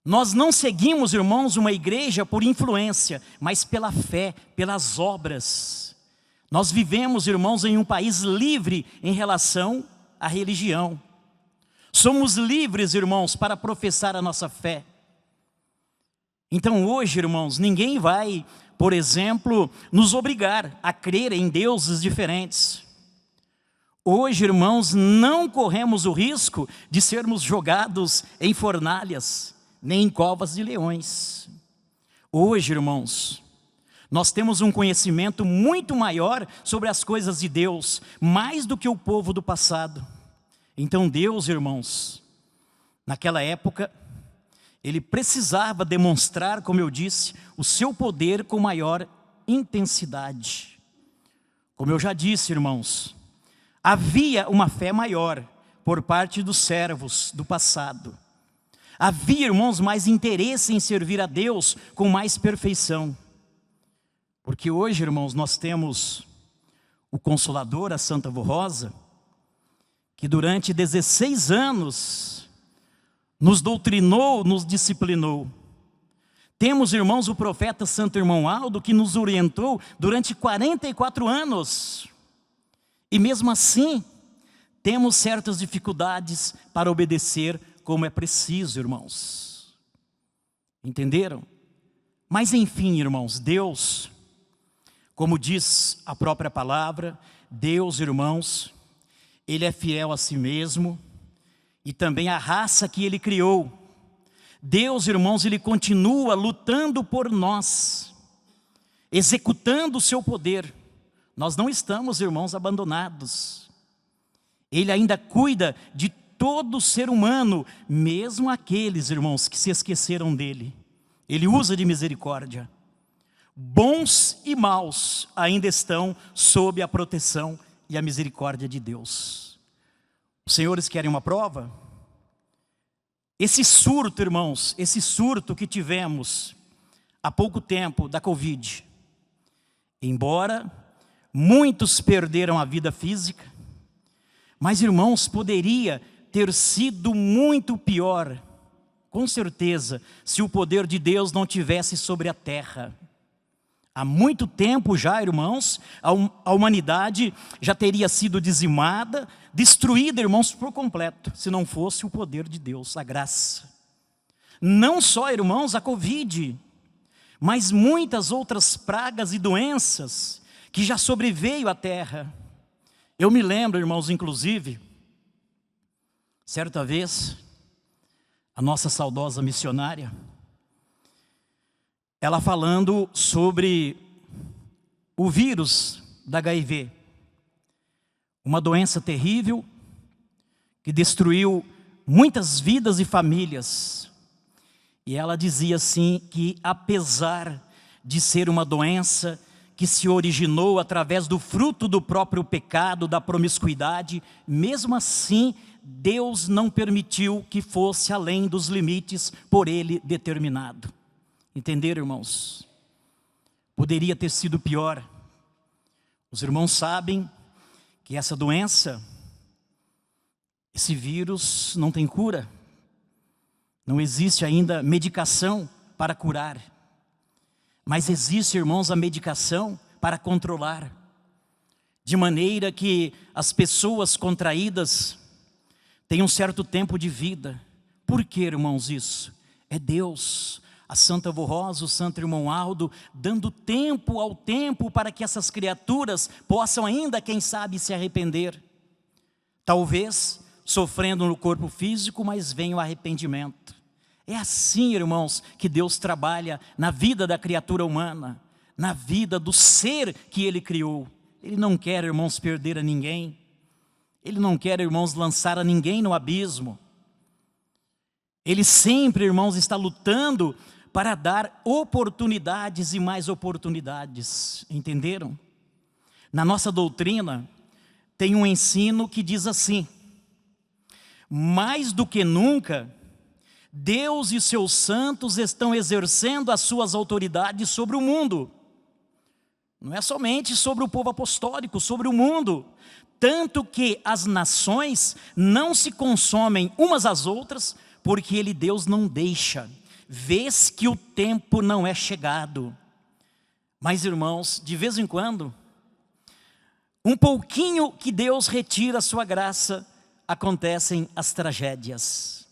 Nós não seguimos, irmãos, uma igreja por influência, mas pela fé, pelas obras. Nós vivemos, irmãos, em um país livre em relação à religião. Somos livres, irmãos, para professar a nossa fé. Então hoje, irmãos, ninguém vai, por exemplo, nos obrigar a crer em deuses diferentes. Hoje, irmãos, não corremos o risco de sermos jogados em fornalhas, nem em covas de leões. Hoje, irmãos, nós temos um conhecimento muito maior sobre as coisas de Deus, mais do que o povo do passado. Então Deus, irmãos, naquela época, Ele precisava demonstrar, como eu disse, o seu poder com maior intensidade. Como eu já disse, irmãos, havia uma fé maior por parte dos servos do passado. Havia, irmãos, mais interesse em servir a Deus com mais perfeição. Porque hoje, irmãos, nós temos o Consolador, a Santa Avó Rosa, que durante 16 anos nos doutrinou, nos disciplinou. Temos, irmãos, o profeta Santo Irmão Aldo, que nos orientou durante 44 anos. E mesmo assim, temos certas dificuldades para obedecer como é preciso, irmãos. Entenderam? Mas enfim, irmãos, Deus, como diz a própria palavra, Deus, irmãos, Ele é fiel a si mesmo e também à raça que Ele criou. Deus, irmãos, Ele continua lutando por nós, executando o seu poder. Nós não estamos, irmãos, abandonados. Ele ainda cuida de todo ser humano, mesmo aqueles, irmãos, que se esqueceram dele. Ele usa de misericórdia. Bons e maus ainda estão sob a proteção e a misericórdia de Deus. Os senhores querem uma prova? Esse surto, irmãos, esse surto que tivemos há pouco tempo da Covid, embora muitos perderam a vida física, mas, irmãos, poderia ter sido muito pior, com certeza, se o poder de Deus não tivesse sobre a terra. Há muito tempo já, irmãos, a humanidade já teria sido dizimada, destruída, irmãos, por completo, se não fosse o poder de Deus, a graça. Não só, irmãos, a Covid, mas muitas outras pragas e doenças que já sobreveio à terra. Eu me lembro, irmãos, inclusive, certa vez, a nossa saudosa missionária, ela falando sobre o vírus da HIV, uma doença terrível que destruiu muitas vidas e famílias. E ela dizia assim que, apesar de ser uma doença que se originou através do fruto do próprio pecado, da promiscuidade, mesmo assim Deus não permitiu que fosse além dos limites por Ele determinado. Entenderam, irmãos? Poderia ter sido pior. Os irmãos sabem que essa doença, esse vírus não tem cura. Não existe ainda medicação para curar. Mas existe, irmãos, a medicação para controlar. De maneira que as pessoas contraídas tenham um certo tempo de vida. Por que, irmãos, isso? É Deus, a Santa Avó Rosa, o Santo Irmão Aldo, dando tempo ao tempo para que essas criaturas possam ainda, quem sabe, se arrepender. Talvez sofrendo no corpo físico, mas venha o arrependimento. É assim, irmãos, que Deus trabalha na vida da criatura humana, na vida do ser que Ele criou. Ele não quer, irmãos, perder a ninguém. Ele não quer, irmãos, lançar a ninguém no abismo. Ele sempre, irmãos, está lutando para dar oportunidades e mais oportunidades. Entenderam? Na nossa doutrina, tem um ensino que diz assim: mais do que nunca, Deus e seus santos estão exercendo as suas autoridades sobre o mundo. Não é somente sobre o povo apostólico, sobre o mundo. Tanto que as nações não se consomem umas às outras, porque Ele, Deus, não deixa. Vês que o tempo não é chegado. Mas, irmãos, de vez em quando, um pouquinho que Deus retira a sua graça, acontecem as tragédias.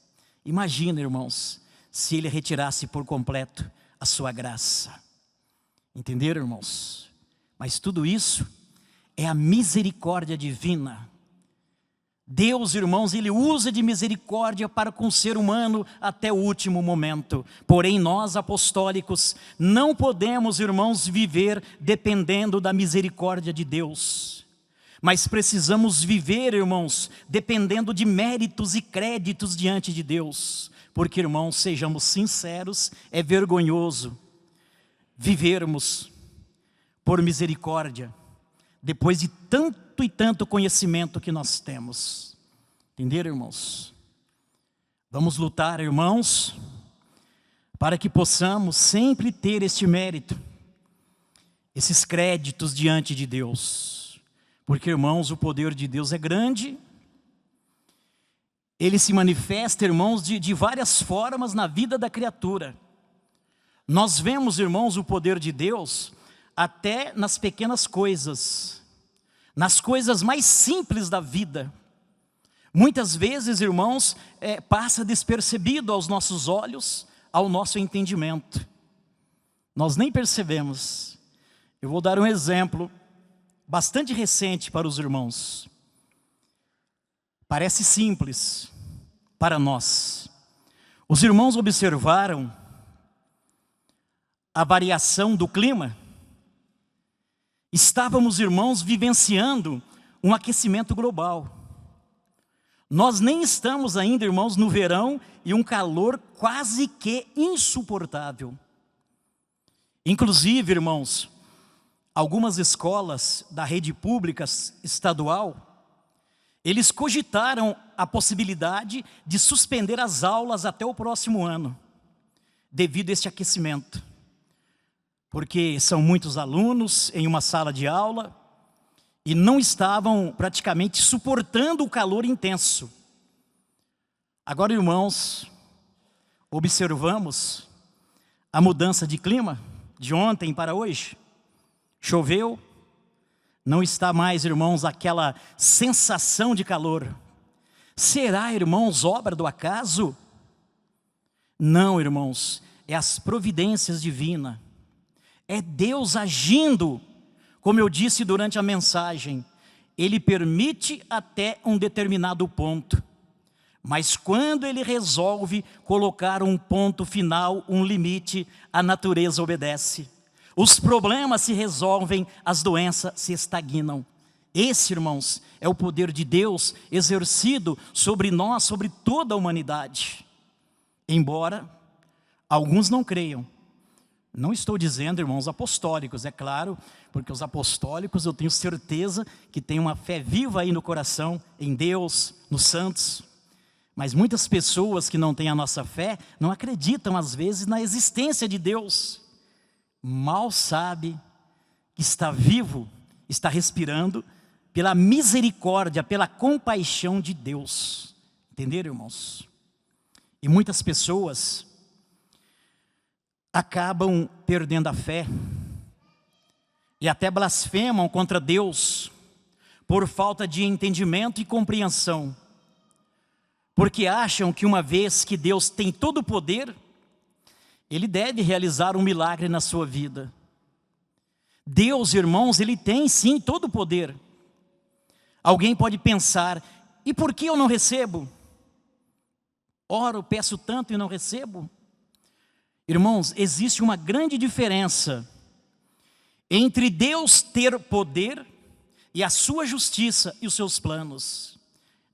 Imagina, irmãos, se Ele retirasse por completo a sua graça. Entenderam, irmãos? Mas tudo isso é a misericórdia divina. Deus, irmãos, Ele usa de misericórdia para com o ser humano até o último momento. Porém, nós apostólicos não podemos, irmãos, viver dependendo da misericórdia de Deus. Mas precisamos viver, irmãos, dependendo de méritos e créditos diante de Deus. Porque, irmãos, sejamos sinceros, é vergonhoso vivermos por misericórdia, depois de tanto e tanto conhecimento que nós temos. Entenderam, irmãos? Vamos lutar, irmãos, para que possamos sempre ter este mérito, esses créditos diante de Deus. Porque, irmãos, o poder de Deus é grande. Ele se manifesta, irmãos, de várias formas na vida da criatura. Nós vemos, irmãos, o poder de Deus até nas pequenas coisas, nas coisas mais simples da vida. Muitas vezes, irmãos, passa despercebido aos nossos olhos, ao nosso entendimento. Nós nem percebemos. Eu vou dar um exemplo bastante recente para os irmãos. Parece simples para nós. Os irmãos observaram a variação do clima? Estávamos, irmãos, vivenciando um aquecimento global. Nós nem estamos ainda, irmãos, no verão e um calor quase que insuportável. Inclusive, irmãos, algumas escolas da rede pública estadual, eles cogitaram a possibilidade de suspender as aulas até o próximo ano, devido a este aquecimento. Porque são muitos alunos em uma sala de aula e não estavam praticamente suportando o calor intenso. Agora, irmãos, observamos a mudança de clima de ontem para hoje. Choveu, não está mais, irmãos, aquela sensação de calor. Será, irmãos, obra do acaso? Não, irmãos, é as providências divinas. É Deus agindo, como eu disse durante a mensagem. Ele permite até um determinado ponto. Mas quando Ele resolve colocar um ponto final, um limite, a natureza obedece. Os problemas se resolvem, as doenças se estagnam. Esse, irmãos, é o poder de Deus exercido sobre nós, sobre toda a humanidade. Embora alguns não creiam. Não estou dizendo, irmãos, apostólicos, é claro, porque os apostólicos eu tenho certeza que têm uma fé viva aí no coração, em Deus, nos santos. Mas muitas pessoas que não têm a nossa fé, não acreditam às vezes na existência de Deus. Mal sabe que está vivo, está respirando, pela misericórdia, pela compaixão de Deus. Entenderam, irmãos? E muitas pessoas acabam perdendo a fé e até blasfemam contra Deus por falta de entendimento e compreensão. Porque acham que uma vez que Deus tem todo o poder, Ele deve realizar um milagre na sua vida. Deus, irmãos, Ele tem sim todo o poder. Alguém pode pensar, e por que eu não recebo? Oro, peço tanto e não recebo. Irmãos, existe uma grande diferença entre Deus ter poder e a sua justiça e os seus planos.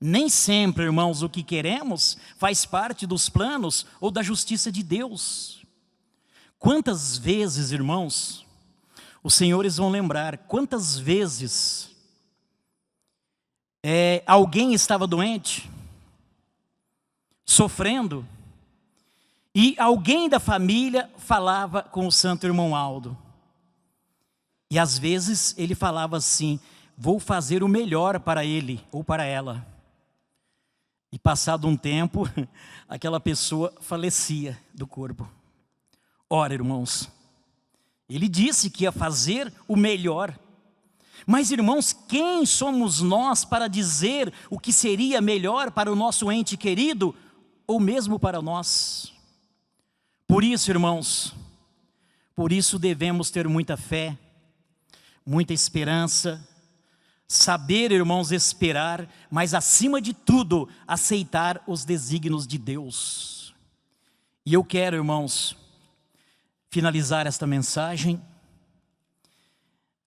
Nem sempre, irmãos, o que queremos faz parte dos planos ou da justiça de Deus. Quantas vezes, irmãos, os senhores vão lembrar, quantas vezes alguém estava doente, sofrendo, e alguém da família falava com o santo irmão Aldo. E às vezes ele falava assim, vou fazer o melhor para ele ou para ela. E passado um tempo, aquela pessoa falecia do corpo. Ora, irmãos, ele disse que ia fazer o melhor. Mas, irmãos, quem somos nós para dizer o que seria melhor para o nosso ente querido, ou mesmo para nós? Por isso, irmãos, por isso devemos ter muita fé, muita esperança, saber, irmãos, esperar, mas acima de tudo, aceitar os desígnios de Deus. E eu quero, irmãos, finalizar esta mensagem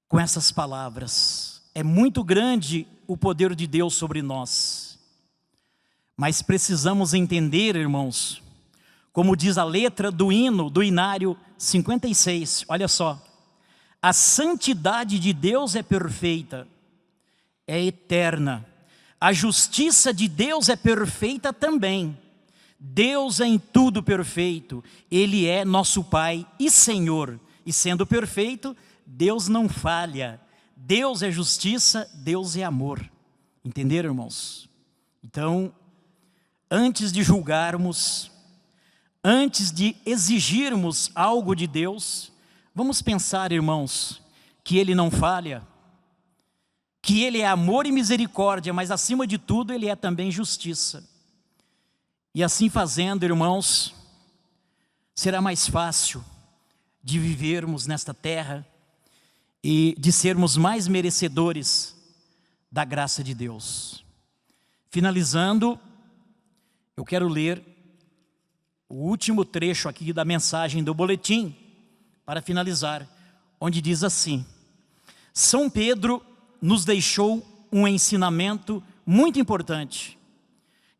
com essas palavras. É muito grande o poder de Deus sobre nós, mas precisamos entender, irmãos, como diz a letra do hino, do Inário 56, olha só. A santidade de Deus é perfeita, é eterna. A justiça de Deus é perfeita também. Deus é em tudo perfeito. Ele é nosso Pai e Senhor. E sendo perfeito, Deus não falha. Deus é justiça, Deus é amor. Entenderam, irmãos? Então, antes de julgarmos, antes de exigirmos algo de Deus, vamos pensar, irmãos, que Ele não falha, que Ele é amor e misericórdia, mas acima de tudo Ele é também justiça. E assim fazendo, irmãos, será mais fácil de vivermos nesta terra e de sermos mais merecedores da graça de Deus. Finalizando, eu quero ler o último trecho aqui da mensagem do boletim, para finalizar, onde diz assim: São Pedro nos deixou um ensinamento muito importante.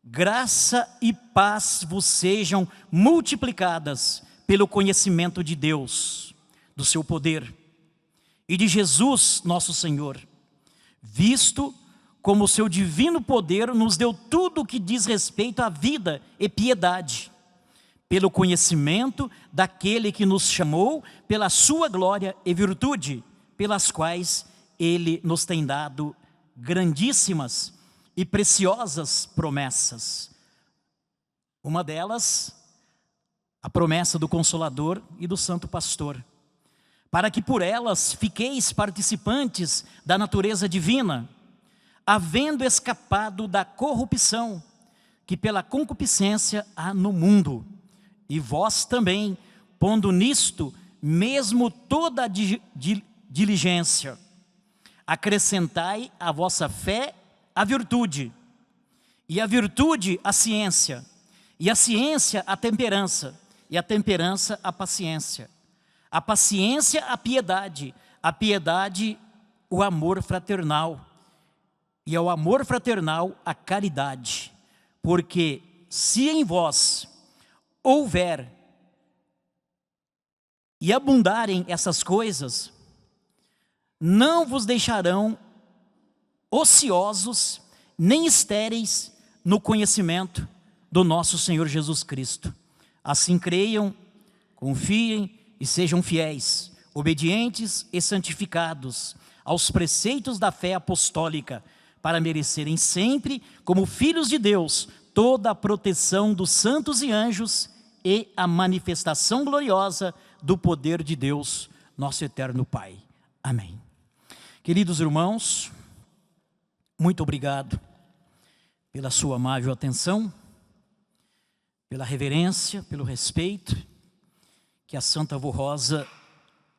Graça e paz vos sejam multiplicadas pelo conhecimento de Deus, do seu poder e de Jesus, nosso Senhor, visto como o seu divino poder nos deu tudo o que diz respeito à vida e piedade, pelo conhecimento daquele que nos chamou pela sua glória e virtude, pelas quais Ele nos tem dado grandíssimas e preciosas promessas. Uma delas, a promessa do Consolador e do Santo Pastor, para que por elas fiqueis participantes da natureza divina, havendo escapado da corrupção que pela concupiscência há no mundo, e vós também, pondo nisto mesmo toda a diligência, acrescentai à vossa fé a virtude, e a virtude a ciência, e a ciência a temperança, e a temperança a paciência a piedade o amor fraternal, e ao amor fraternal a caridade, porque se em vós houver e abundarem essas coisas, não vos deixarão ociosos nem estéreis no conhecimento do nosso Senhor Jesus Cristo. Assim creiam, confiem e sejam fiéis, obedientes e santificados aos preceitos da fé apostólica, para merecerem sempre, como filhos de Deus, toda a proteção dos santos e anjos e a manifestação gloriosa do poder de Deus, nosso eterno Pai. Amém. Queridos irmãos, muito obrigado pela sua amável atenção, pela reverência, pelo respeito. Que a Santa Avó Rosa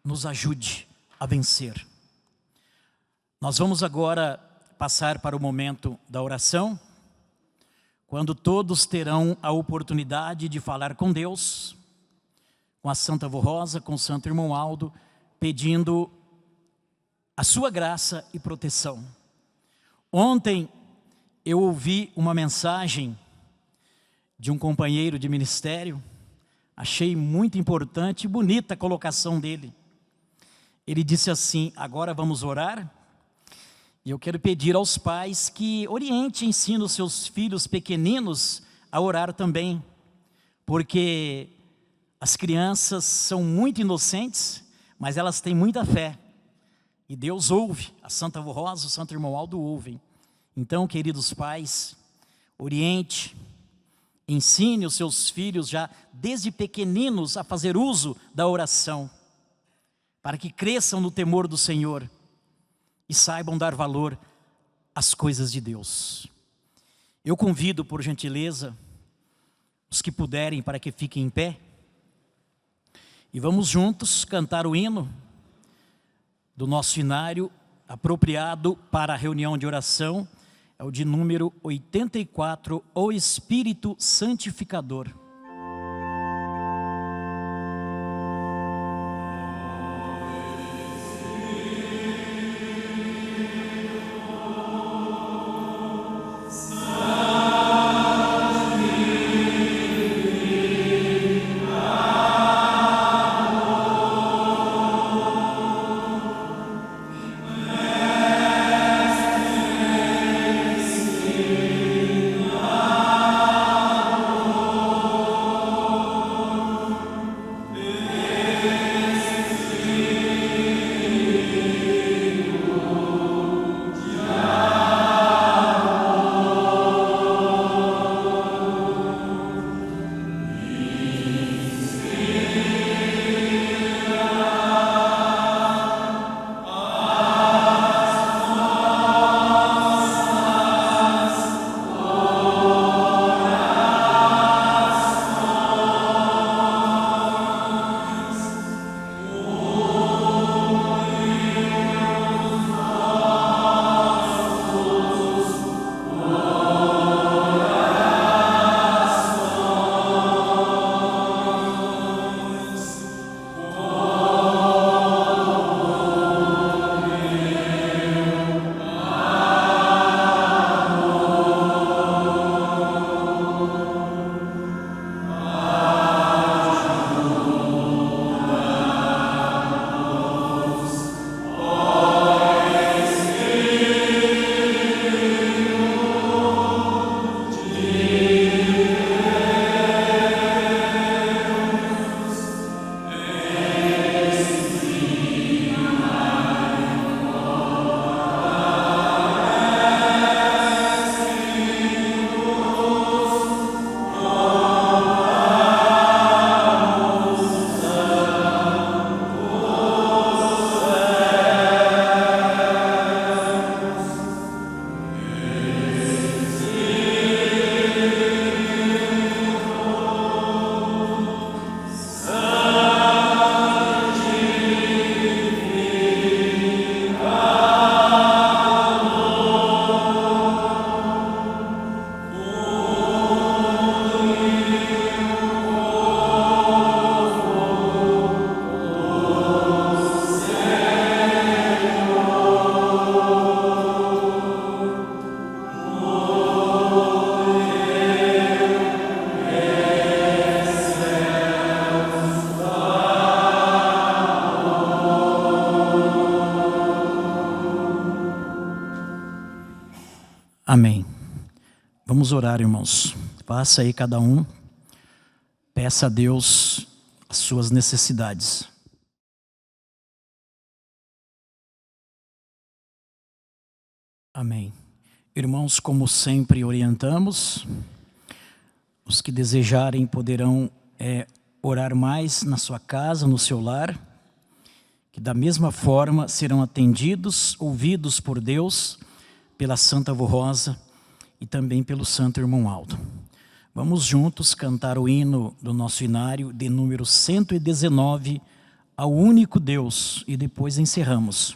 nos ajude a vencer. Nós vamos agora passar para o momento da oração, quando todos terão a oportunidade de falar com Deus, com a Santa Avó Rosa, com o Santo Irmão Aldo, pedindo a sua graça e proteção. Ontem eu ouvi uma mensagem de um companheiro de ministério, achei muito importante e bonita a colocação dele. Ele disse assim: agora vamos orar, e eu quero pedir aos pais que orientem, ensinem os seus filhos pequeninos a orar também, porque as crianças são muito inocentes, mas elas têm muita fé, e Deus ouve, a Santa Avó Rosa, o Santo Irmão Aldo ouvem. Então, queridos pais, oriente, ensine os seus filhos já desde pequeninos a fazer uso da oração, para que cresçam no temor do Senhor e saibam dar valor às coisas de Deus. Eu convido, por gentileza, os que puderem para que fiquem em pé, e vamos juntos cantar o hino do nosso inário apropriado para a reunião de oração. É o de número 84, o Espírito Santificador. Amém. Amém. Vamos orar, irmãos. Faça aí cada um. Peça a Deus as suas necessidades. Amém. Irmãos, como sempre orientamos, os que desejarem poderão orar mais na sua casa, no seu lar, que da mesma forma serão atendidos, ouvidos por Deus, pela Santa Avó Rosa e também pelo Santo Irmão Aldo. Vamos juntos cantar o hino do nosso inário de número 119, ao único Deus, e depois encerramos.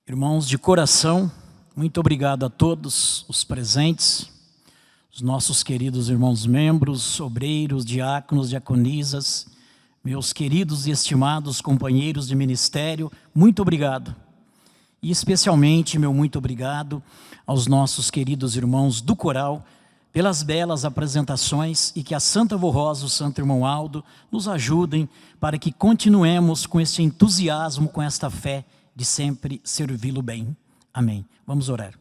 Irmãos, de coração, muito obrigado a todos os presentes, os nossos queridos irmãos membros, obreiros, diáconos, diaconisas, meus queridos e estimados companheiros de ministério, muito obrigado. E especialmente, meu muito obrigado aos nossos queridos irmãos do coral, pelas belas apresentações, e que a Santa Avó Rosa, o Santo Irmão Aldo, nos ajudem para que continuemos com este entusiasmo, com esta fé, de sempre servi-lo bem. Amém. Vamos orar.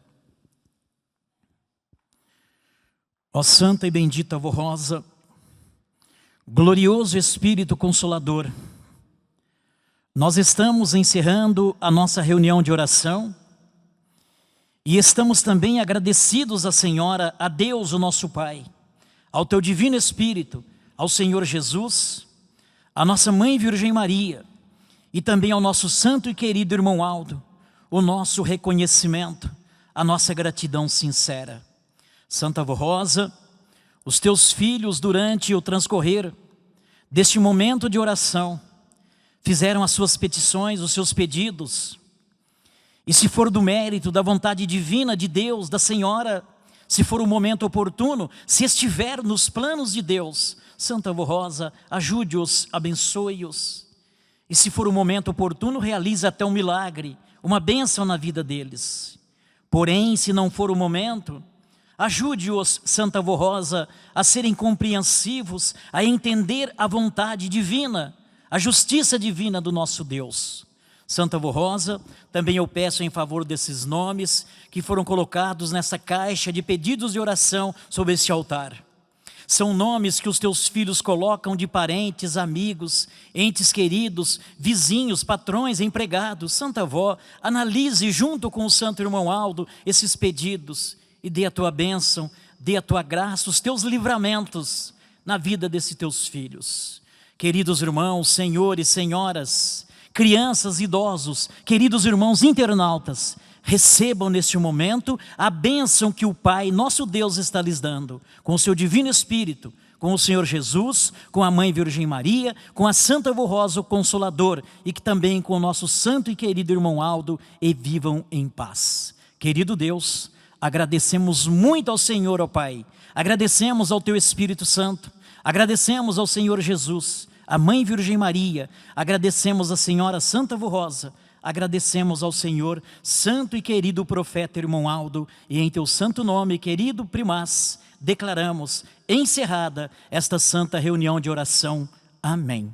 Ó Santa e bendita Avó Rosa, glorioso Espírito Consolador, nós estamos encerrando a nossa reunião de oração e estamos também agradecidos à Senhora, a Deus, o nosso Pai, ao Teu Divino Espírito, ao Senhor Jesus, à nossa Mãe Virgem Maria, e também ao nosso santo e querido irmão Aldo, o nosso reconhecimento, a nossa gratidão sincera. Santa Avó Rosa, os teus filhos durante o transcorrer deste momento de oração, fizeram as suas petições, os seus pedidos, e se for do mérito, da vontade divina de Deus, da Senhora, se for o momento oportuno, se estiver nos planos de Deus, Santa Avó Rosa, ajude-os, abençoe-os. E se for o momento oportuno, realize até um milagre, uma bênção na vida deles. Porém, se não for o momento, ajude-os, Santa Avó Rosa, a serem compreensivos, a entender a vontade divina, a justiça divina do nosso Deus. Santa Avó Rosa, também eu peço em favor desses nomes que foram colocados nessa caixa de pedidos de oração sobre este altar. São nomes que os teus filhos colocam de parentes, amigos, entes queridos, vizinhos, patrões, empregados. Santa Avó, analise junto com o Santo Irmão Aldo esses pedidos e dê a tua bênção, dê a tua graça, os teus livramentos na vida desses teus filhos. Queridos irmãos, senhores, senhoras, crianças, idosos, queridos irmãos internautas, recebam neste momento a bênção que o Pai, nosso Deus, está lhes dando, com o seu Divino Espírito, com o Senhor Jesus, com a Mãe Virgem Maria, com a Santa Avó Rosa, o Consolador, e que também com o nosso santo e querido irmão Aldo, e vivam em paz. Querido Deus, agradecemos muito ao Senhor, ó Pai, agradecemos ao Teu Espírito Santo, agradecemos ao Senhor Jesus, à Mãe Virgem Maria, agradecemos à Senhora Santa Avó Rosa, agradecemos ao Senhor, santo e querido profeta irmão Aldo, e em teu santo nome, querido primaz, declaramos encerrada esta santa reunião de oração. Amém.